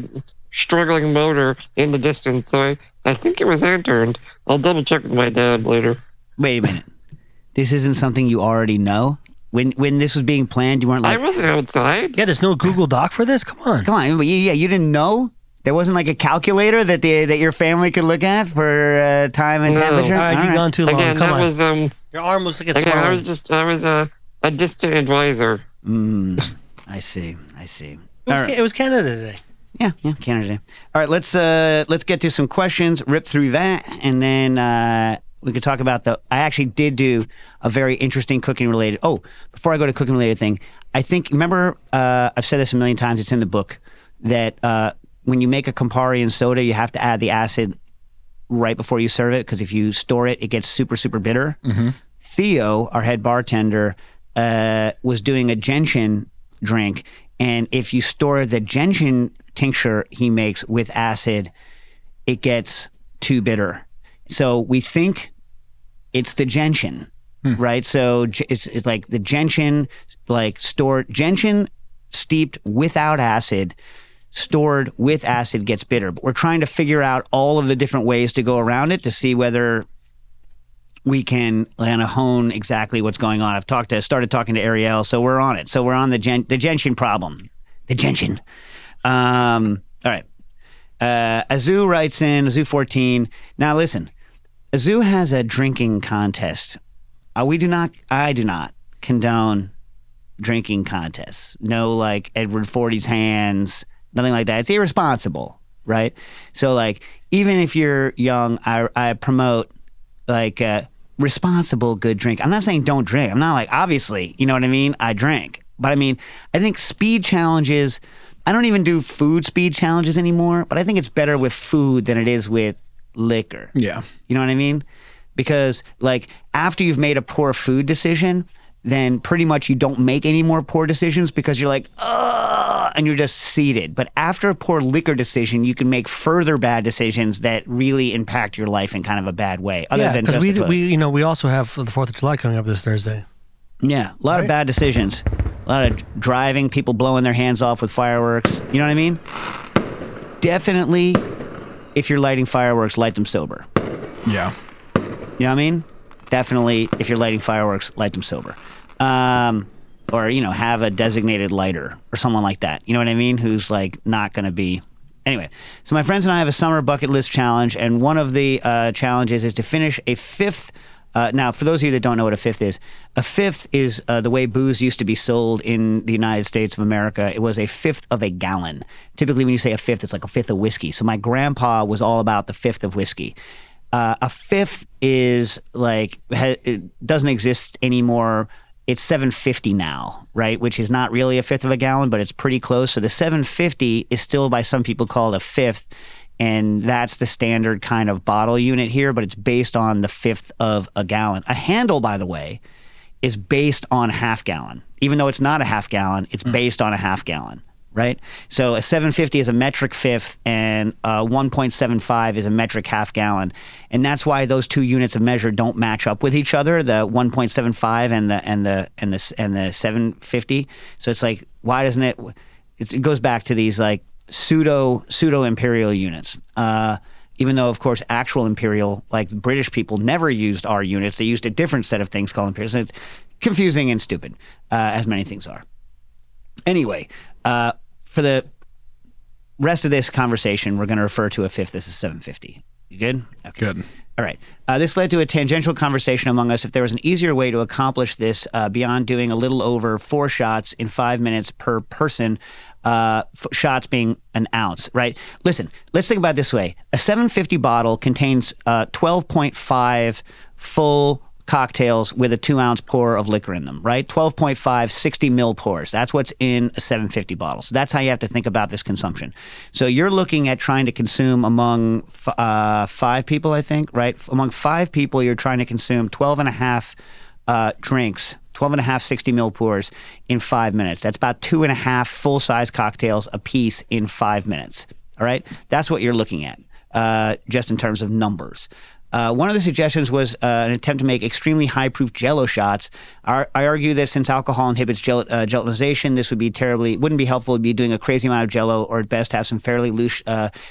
struggling motor in the distance, so I think it was hand turned. I'll double check with my dad later. Wait a minute. This isn't something you already know? When this was being planned, you weren't I wasn't outside. Yeah, there's no Google Doc for this. Come on. But you didn't know? There wasn't a calculator that your family could look at for time and No. temperature? All right, you've gone too long. Again, Come that on. was Your arm looks like it's again. swelling. I was a distant advisor. I see. It was Canada Day. Yeah, Canada Day. All right, let's get to some questions, rip through that, and then we could talk about I actually did do a very interesting cooking related. Oh, before I go to cooking related thing, I think, remember, I've said this a million times, it's in the book, that when you make a Campari and soda, you have to add the acid right before you serve it, because if you store it, it gets super, super bitter. Mm-hmm. Theo, our head bartender, was doing a gentian drink, and if you store the gentian tincture he makes with acid, it gets too bitter. So we think it's the gentian, right? So it's like the gentian, gentian steeped without acid, stored with acid gets bitter. But we're trying to figure out all of the different ways to go around it to see whether we can kind of hone exactly what's going on. I've started talking to Ariel, so we're on it. So we're on the gentian problem. The gentian. All right. Azu writes in, Azu14. Now listen, Azu has a drinking contest. I do not condone drinking contests. No, like Edward Forty's hands, nothing like that. It's irresponsible, right? So like, even if you're young, I promote like responsible good drink. I'm not saying don't drink. I'm not like, obviously, you know what I mean? I drink. But I mean, I think speed challenges, I don't even do food speed challenges anymore, but I think it's better with food than it is with liquor. Yeah. You know what I mean? Because like after you've made a poor food decision, then pretty much you don't make any more poor decisions because you're like, ugh, and you're just seated. But after a poor liquor decision, you can make further bad decisions that really impact your life in kind of a bad way. Yeah, because we also have the 4th of July coming up this Thursday. Yeah, a lot of bad decisions. A lot of driving, people blowing their hands off with fireworks. You know what I mean? Definitely, if you're lighting fireworks, light them sober. Yeah. You know what I mean? Definitely, if you're lighting fireworks, light them sober. Or, have a designated lighter or someone like that. You know what I mean? Who's like not going to be... Anyway, so my friends and I have a summer bucket list challenge, and one of the challenges is to finish a fifth... now, for those of you that don't know what a fifth is the way booze used to be sold in the United States of America. It was a fifth of a gallon. Typically, when you say a fifth, it's like a fifth of whiskey. So my grandpa was all about the fifth of whiskey. A fifth is like, it doesn't exist anymore. It's 750 now, right? Which is not really a fifth of a gallon, but it's pretty close. So the 750 is still by some people called a fifth. And that's the standard kind of bottle unit here, but it's based on the fifth of a gallon. A handle, by the way, is based on a half gallon. Even though it's not a half gallon, it's based on a half gallon, right? So a 750 is a metric fifth, and 1.75 is a metric half gallon. And that's why those two units of measure don't match up with each other, the 1.75 and the 750. So it's like, why doesn't it? It goes back to these like pseudo imperial units. Even though, of course, actual imperial, like British people, never used our units. They used a different set of things called imperial. So it's confusing and stupid, as many things are. Anyway, for the rest of this conversation, we're going to refer to a fifth as a 750. You good? Okay. Good. All right. This led to a tangential conversation among us if there was an easier way to accomplish this beyond doing a little over 4 shots in 5 minutes per person. Shots being an ounce, right? Listen, let's think about it this way. A 750 bottle contains 12.5 full cocktails with a 2-ounce pour of liquor in them, right? 12.5 60 ml pours. That's what's in a 750 bottle. So that's how you have to think about this consumption. So you're looking at trying to consume among 5 people, I think, right? Among 5 people, you're trying to consume 12 and a half drinks, 12 and a half 60 ml pours in 5 minutes. That's about 2.5 full-size cocktails a piece in 5 minutes. All right? That's what you're looking at, just in terms of numbers. One of the suggestions was an attempt to make extremely high-proof Jell-O shots. I argue that since alcohol inhibits gelatinization, this wouldn't be helpful to be doing a crazy amount of Jell-O, or at best have some fairly loose,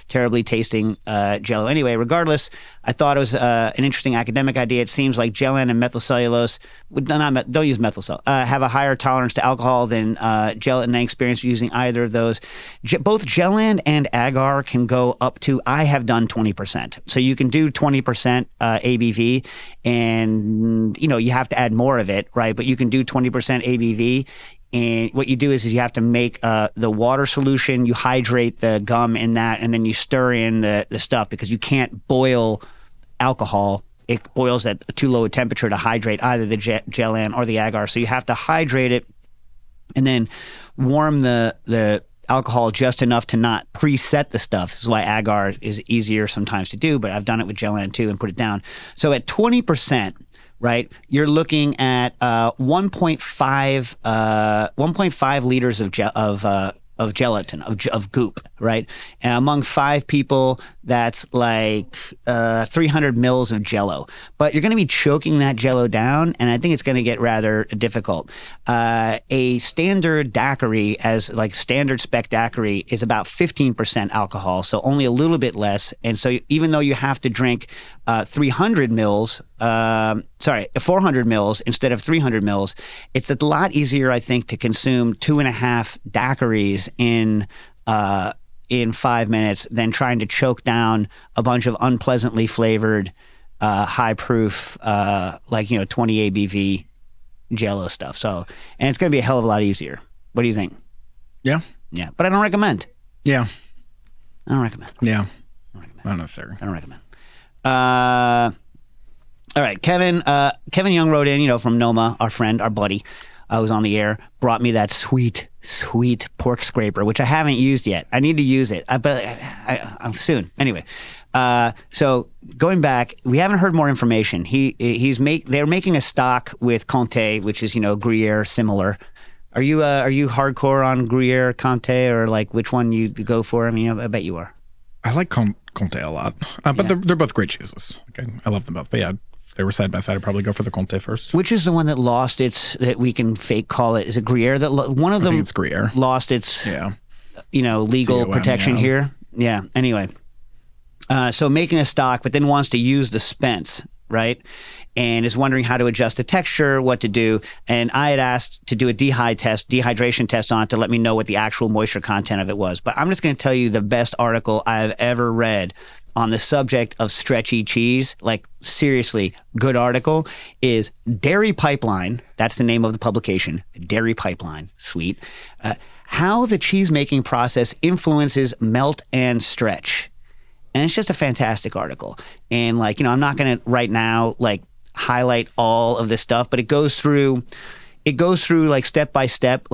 terribly tasting Jell-O. Anyway, regardless, I thought it was an interesting academic idea. It seems like Gellan and methylcellulose, don't use methyl, have a higher tolerance to alcohol than gelatin. I experienced using either of those. Both Gellan and agar can go up to, I have done 20%. So you can do 20% ABV, and you have to add more of it, right? But you can do 20% ABV, and what you do is you have to make the water solution, you hydrate the gum in that, and then you stir in the stuff, because you can't boil alcohol. It boils at too low a temperature to hydrate either the Gellan or the agar. So you have to hydrate it and then warm the alcohol just enough to not preset the stuff. This is why agar is easier sometimes to do, but I've done it with Gellan too and put it down. So at 20%, right, you're looking at 1.5 liters of gelatin, of goop, right? And among 5 people, that's like 300 mils of Jell-O. But you're going to be choking that Jell-O down, and I think it's going to get rather difficult. A standard daiquiri, as like standard spec daiquiri, is about 15% alcohol, so only a little bit less. And so even though you have to drink 400 mils instead of 300 mils, it's a lot easier, I think, to consume 2.5 daiquiris in 5 minutes than trying to choke down a bunch of unpleasantly flavored, high proof, 20 ABV Jello stuff. So, and it's going to be a hell of a lot easier. What do you think? Yeah. Yeah, but I don't recommend. Yeah. I don't recommend. Yeah. Not necessary. I don't recommend. All right, Kevin Young wrote in, from Noma, our friend, our buddy, who's on the air, brought me that sweet pork scraper, which I haven't used yet. I need to use it, but I'm soon. Anyway, so going back, we haven't heard more information. They're making a stock with Comté, which is Gruyere similar. Are you hardcore on Gruyere, Comté, or like which one you go for? I mean, I bet you are. I like Comté a lot, but they're both great cheeses. Okay, I love them both. But yeah, if they were side by side, I'd probably go for the Comté first. Which is the one that lost its, that we can fake call it? Is it Gruyere? One of them, I think it's Gruyere. Lost its, legal DOM, protection yeah. here. Yeah. Anyway, so making a stock, but then wants to use the spence, right? And is wondering how to adjust the texture, what to do. And I had asked to do a dehydration test on it to let me know what the actual moisture content of it was. But I'm just going to tell you the best article I've ever read on the subject of stretchy cheese, like seriously, good article, is Dairy Pipeline. That's the name of the publication, Dairy Pipeline, sweet. How the cheese making process influences melt and stretch. And it's just a fantastic article. And I'm not going to right now, highlight all of this stuff, but it goes through like step by step,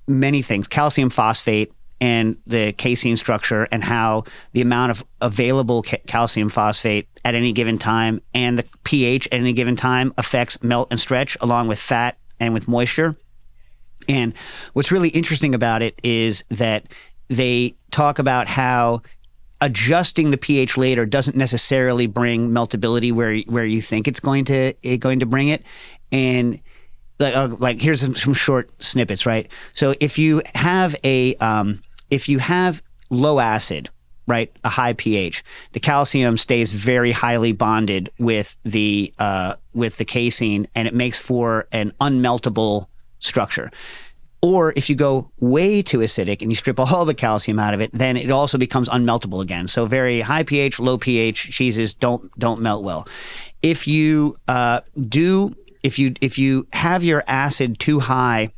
many things, calcium phosphate and the casein structure and how the amount of available calcium phosphate at any given time and the pH at any given time affects melt and stretch along with fat and with moisture. And what's really interesting about it is that they talk about how adjusting the pH later doesn't necessarily bring meltability where you think it's going to bring it. And here's some short snippets, right? So if you have low acid, right, a high pH, the calcium stays very highly bonded with the casein, and it makes for an unmeltable structure. Or if you go way too acidic and you strip all the calcium out of it, then it also becomes unmeltable again. So very high pH, low pH cheeses don't melt well. If you if you have your acid too high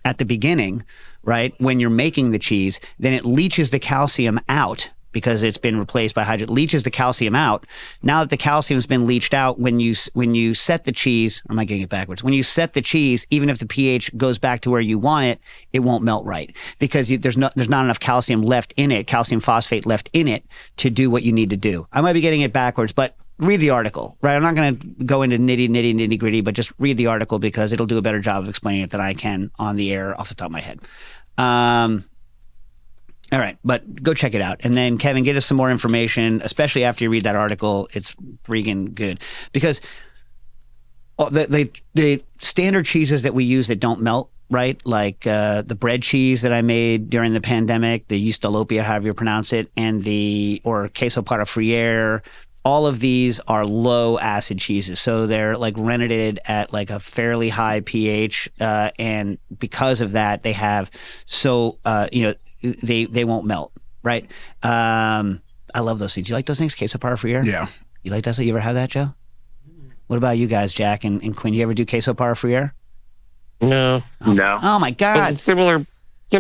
at the beginning, right, when you're making the cheese, then it leaches the calcium out because it's been replaced by hydrogen, leaches the calcium out. Now that the calcium's been leached out, when you set the cheese, or am I getting it backwards? When you set the cheese, even if the pH goes back to where you want it, it won't melt right because there's not enough calcium left in it, calcium phosphate left in it to do what you need to do. I might be getting it backwards, but read the article, right? I'm not going to go into nitty gritty, but just read the article because it'll do a better job of explaining it than I can on the air off the top of my head. All right, but go check it out. And then, Kevin, get us some more information, especially after you read that article. It's freaking good. Because the standard cheeses that we use that don't melt, right? Like the bread cheese that I made during the pandemic, the Eustalopia, however you pronounce it, or queso para friere, all of these are low acid cheeses. So they're renneted at a fairly high pH. And because of that, they have they won't melt, right? I love those things. You like those things? Queso para friere? Yeah. You like that? So you ever have that, Joe? What about you guys, Jack and Quinn? You ever do queso para friere? No. No. Oh my God. It's similar to a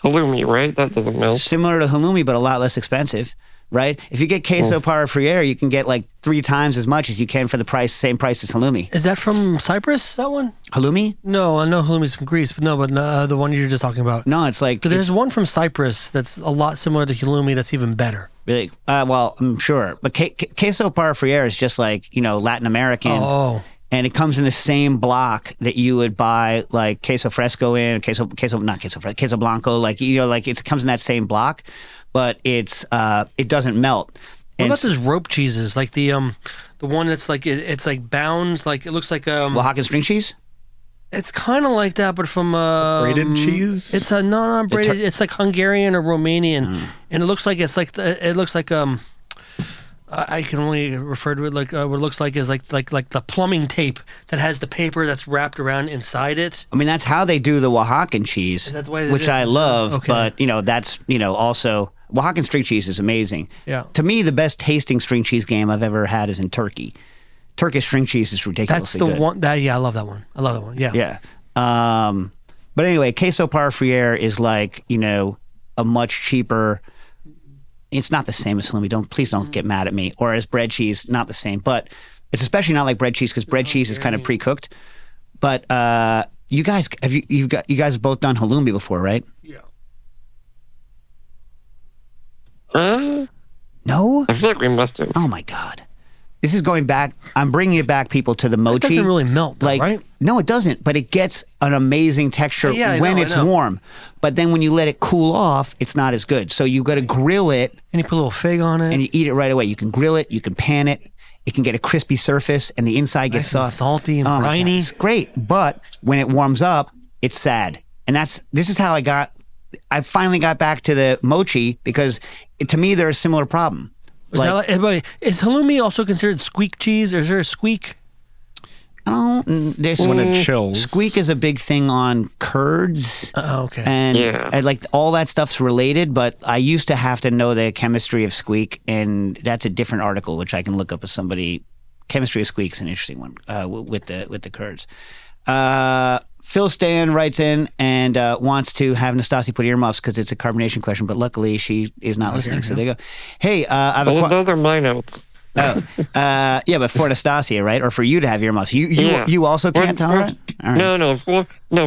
halloumi, right? That doesn't melt. Similar to halloumi, but a lot less expensive, right? If you get queso para friere, you can get 3 times as much as you can for the same price as halloumi. Is that from Cyprus, that one? Halloumi? No, I know halloumi's from Greece, but the one you're just talking about. No, it's like... There's one from Cyprus that's a lot similar to halloumi that's even better. Really? Well, I'm sure. But queso para friere is just Latin American. Oh. And it comes in the same block that you would buy queso fresco queso blanco. It comes in that same block, but it doesn't melt. What about those rope cheeses? Like the one that's it's bound, it looks like Oaxacan string cheese? It's kind of like that, but from braided cheese. It's not braided. It's like Hungarian or Romanian, and it looks like I can only refer to it like what it looks like is like the plumbing tape that has the paper that's wrapped around inside it. I mean, that's how they do the Oaxacan cheese, Is that the way they which do it? I love. Okay. But that's also Oaxacan string cheese is amazing. Yeah. To me, the best tasting string cheese game I've ever had is in Turkey. Turkish string cheese is That's ridiculously the good. one. I love that one. I love that one. Yeah. Yeah. But anyway, queso parafriere is like a much cheaper. It's not the same as halloumi. Please don't get mad at me. Or as bread cheese, not the same. But it's especially not like bread cheese because bread cheese is kind of pre-cooked. But you guys you guys have both done halloumi before, right? Yeah. No? I feel like we must have. Oh my God. This is going back. I'm bringing it back, people, to the mochi. It doesn't really melt, though, right? No, it doesn't. But it gets an amazing texture Yeah, I when know, it's I know. warm. But then when you let it cool off, it's not as good. So you got to grill it, And you put a little fig on it. and you eat it right away. You can grill it. You can pan it. It can get a crispy surface, and the inside gets Nice and soft, salty and Oh my God, briny. it's great. But when it warms up, it's sad. And this is how I finally got back to the mochi because to me they're a similar problem. Is halloumi also considered squeak cheese, or is there a squeak? There's When it chills. Squeak is a big thing on curds. Okay. And Yeah. like all that stuff's related, but I used to have to know the chemistry of squeak, and that's a different article which I can look up as somebody. Chemistry of squeak's an interesting one with the curds. Phil Stan writes in and wants to have Nastasi put earmuffs because it's a carbonation question, but luckily she is not listening. So there you go. Hey, I've Well, acquired. those are my notes. Yeah, but for Nastasia, right, or for you to have earmuffs, Yeah. you also can't tell her. All right.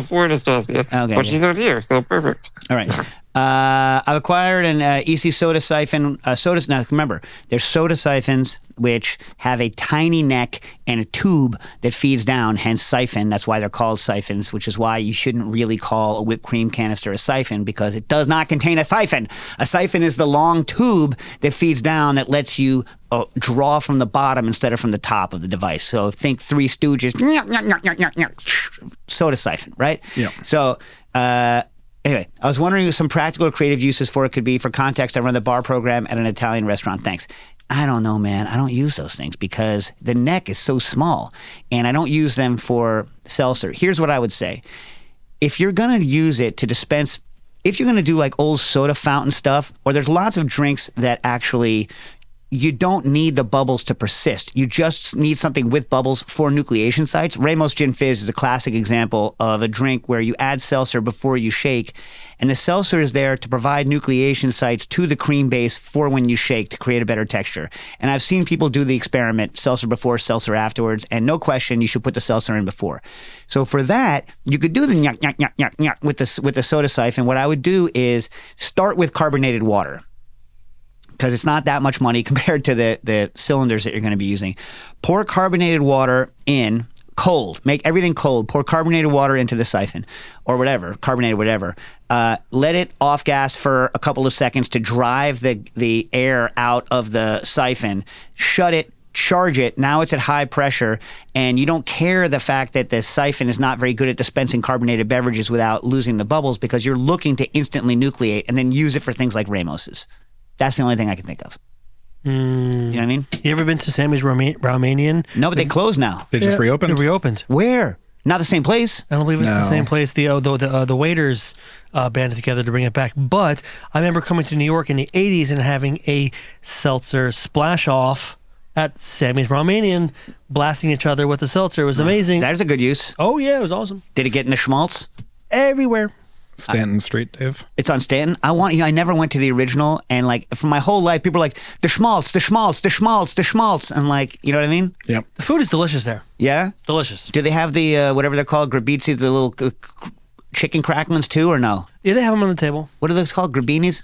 For Nastasia. Okay, But yeah. she's not here, so perfect. All right. I've acquired an EC soda siphon. Sodas. Now, remember, there's soda siphons which have a tiny neck and a tube that feeds down, hence siphon. That's why they're called siphons, which is why you shouldn't really call a whipped cream canister a siphon because it does not contain a siphon. A siphon is the long tube that feeds down that lets you draw from the bottom instead of from the top of the device. So think Three Stooges, soda siphon, right? Yeah. So, anyway, I was wondering some practical or creative uses for it could be. For context, I run the bar program at an Italian restaurant. Thanks. I don't know, man. I don't use those things because the neck is so small, and I don't use them for seltzer. Here's what I would say. If you're going to use it to dispense, if you're going to do like old soda fountain stuff, or there's lots of drinks that actually you don't need the bubbles to persist. You just need something with bubbles for nucleation sites. Ramos Gin Fizz is a classic example of a drink where you add seltzer before you shake, and the seltzer is there to provide nucleation sites to the cream base for when you shake to create a better texture. And I've seen people do the experiment, seltzer before, seltzer afterwards, and no question, you should put the seltzer in before. So for that, you could do the nyak, nyak, nyak, nyak, nyak with the soda siphon. What I would do is start with carbonated water, because it's not that much money compared to the cylinders that you're going to be using. Pour carbonated water in cold. Make everything cold. Pour carbonated water into the siphon or whatever, carbonated whatever. Let it off gas for a couple of seconds to drive the air out of the siphon. Shut it. Charge it. Now it's at high pressure, and you don't care the fact that the siphon is not very good at dispensing carbonated beverages without losing the bubbles because you're looking to instantly nucleate and then use it for things like Ramos's. That's the only thing I can think of. You know what I mean? You ever been to Sammy's Romanian? No, but they closed now. They just reopened? They reopened. Where? Not the same place? I don't believe it's the No. same place. The waiters banded together to bring it back. But I remember coming to New York in the 80s and having a seltzer splash off at Sammy's Romanian, blasting each other with the seltzer. It was amazing. That is a good use. Oh, yeah, it was awesome. Did it get in the schmaltz? Everywhere. Stanton Street, Dave. It's on Stanton. I never went to the original, and like for my whole life, people are like, the schmaltz, the schmaltz, the schmaltz, the schmaltz. And like, you know what I mean? Yep. The food is delicious there. Yeah? Delicious. Do they have the, whatever they're called, grabitsis, the little chicken cracklings too, or no? Yeah, they have them on the table. What are those called? Grabinis?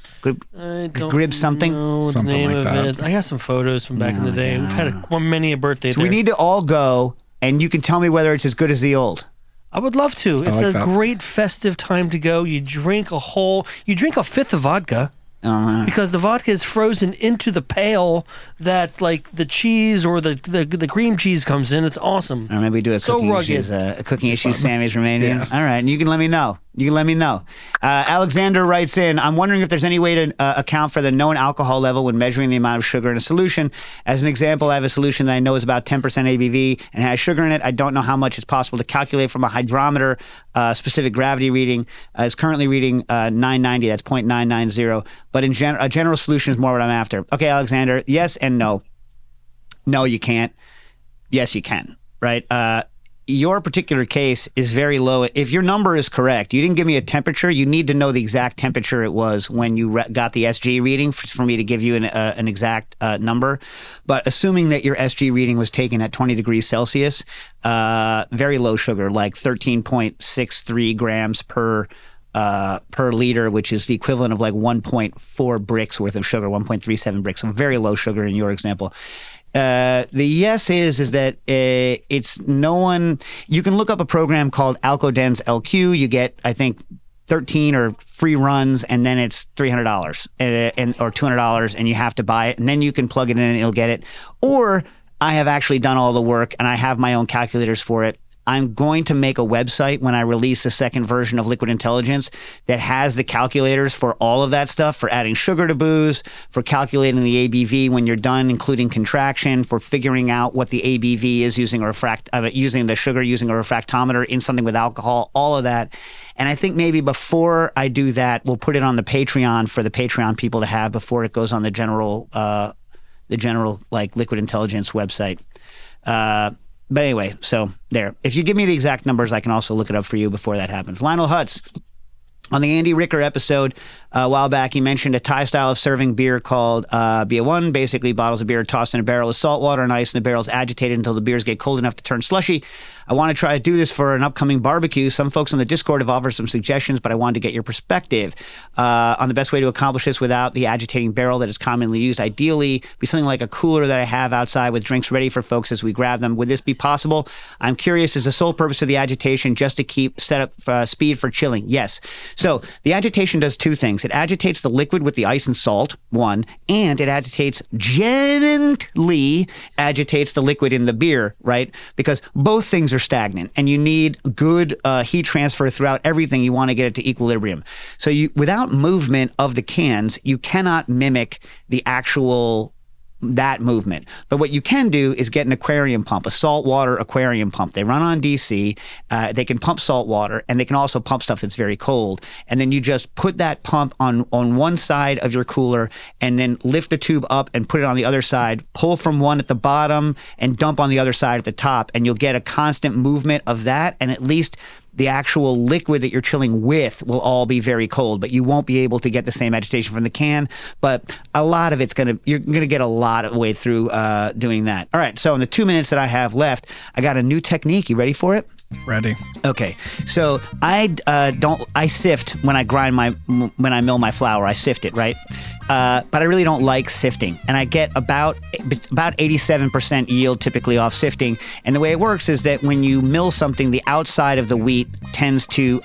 I don't Grib something? know the Something name like of that. it. I got some photos from back in the day. We've had many a birthday So there. we need to all go, and you can tell me whether it's as good as the old. I would love to. It's like a that. great festive time to go. You drink a fifth of vodka because the vodka is frozen into the pail that like the cheese or the cream cheese comes in. It's awesome. Or maybe do a So cooking rugged. issues, Sammy's Romanian. Yeah. All right, and you can let me know. You can let me know. Alexander writes in, I'm wondering if there's any way to account for the known alcohol level when measuring the amount of sugar in a solution. As an example, I have a solution that I know is about 10% ABV and has sugar in it. I don't know how much it's possible to calculate from a hydrometer. Specific gravity reading is currently reading 990. That's 0.990. But in a general solution is more what I'm after. Okay, Alexander, yes and no. No, you can't. Yes, you can, right? Your particular case is very low. If your number is correct, you didn't give me a temperature. You need to know the exact temperature it was when you got the SG reading for me to give you an exact number. But assuming that your SG reading was taken at 20 degrees Celsius, very low sugar, like 13.63 grams per liter, which is the equivalent of like 1.4 bricks worth of sugar, 1.37 bricks. So very low sugar in your example. The yes is that it's no one. You can look up a program called Alcodens LQ. You get, I think, 13 or free runs, and then it's $300 or $200, and you have to buy it, and then you can plug it in and it'll get it. Or I have actually done all the work, and I have my own calculators for it. I'm going to make a website when I release the second version of Liquid Intelligence that has the calculators for all of that stuff, for adding sugar to booze, for calculating the ABV when you're done, including contraction, for figuring out what the ABV is using using the sugar, using a refractometer in something with alcohol, all of that. And I think maybe before I do that, we'll put it on the Patreon for the Patreon people to have before it goes on the general like Liquid Intelligence website. But anyway, so there. If you give me the exact numbers, I can also look it up for you before that happens. Lionel Hutz, on the Andy Ricker episode a while back, he mentioned a Thai style of serving beer called Bia1. Basically, bottles of beer tossed in a barrel with salt water and ice, and the barrel's agitated until the beers get cold enough to turn slushy. I want to try to do this for an upcoming barbecue. Some folks on the Discord have offered some suggestions, but I wanted to get your perspective on the best way to accomplish this without the agitating barrel that is commonly used. Ideally, be something like a cooler that I have outside with drinks ready for folks as we grab them. Would this be possible? I'm curious, is the sole purpose of the agitation just to keep set up speed for chilling? Yes. So the agitation does two things. It agitates the liquid with the ice and salt, one, and it gently agitates the liquid in the beer, right? Because both things are stagnant, and you need good heat transfer throughout everything. You want to get it to equilibrium. So without movement of the cans, you cannot mimic the actual that movement. But what you can do is get an aquarium pump, a saltwater aquarium pump. They run on DC. They can pump salt water, and they can also pump stuff that's very cold. And then you just put that pump on one side of your cooler, and then lift the tube up and put it on the other side. Pull from one at the bottom and dump on the other side at the top, and you'll get a constant movement of that, and at least the actual liquid that you're chilling with will all be very cold, but you won't be able to get the same agitation from the can. But a lot of it's you're gonna get a lot of way through doing that. All right, so in the 2 minutes that I have left, I got a new technique. You ready for it? Ready. Okay, so I sift when I mill my flour. I sift it, right? But I really don't like sifting, and I get about 87% yield typically off sifting. And the way it works is that when you mill something, the outside of the wheat tends to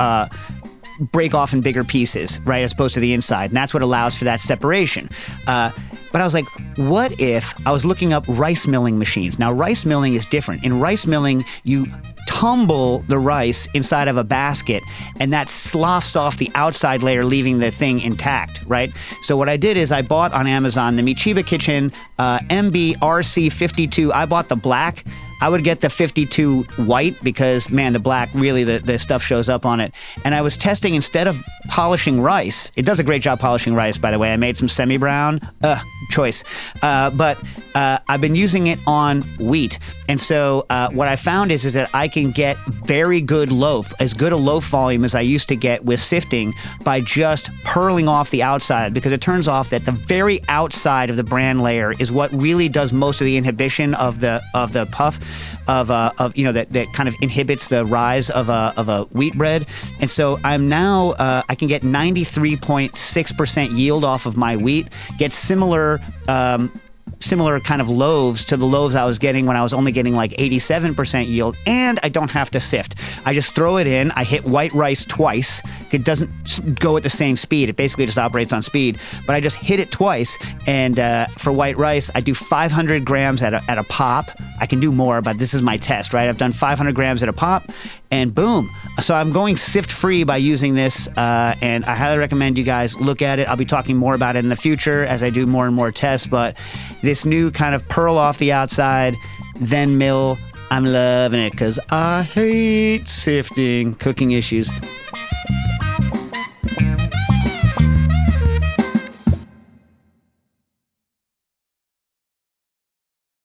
break off in bigger pieces, right, as opposed to the inside, and that's what allows for that separation. But I was like, what if I was looking up rice milling machines? Now, rice milling is different. In rice milling, you tumble the rice inside of a basket, and that sloughs off the outside layer, leaving the thing intact, right? So what I did is I bought on Amazon the Michiba Kitchen MBRC52. I bought the black. I would get the 52 white because, man, the black, really, the stuff shows up on it. And I was testing, instead of polishing rice, it does a great job polishing rice, by the way. I made some semi-brown, choice. But I've been using it on wheat. And so what I found is that I can get very good loaf, as good a loaf volume as I used to get with sifting, by just purling off the outside, because it turns off that the very outside of the bran layer is what really does most of the inhibition of the puff that kind of inhibits the rise of a wheat bread. And so I'm now I can get 93.6% yield off of my wheat, get similar kind of loaves to the loaves I was getting when I was only getting like 87% yield, and I don't have to sift. I just throw it in, I hit white rice twice. It doesn't go at the same speed. It basically just operates on speed, but I just hit it twice, and for white rice, I do 500 grams at a pop, I can do more, but this is my test, right? I've done 500 grams at a pop, and boom. So I'm going sift-free by using this, and I highly recommend you guys look at it. I'll be talking more about it in the future as I do more and more tests, but this new kind of pearl off the outside, then mill, I'm loving it because I hate sifting. Cooking Issues.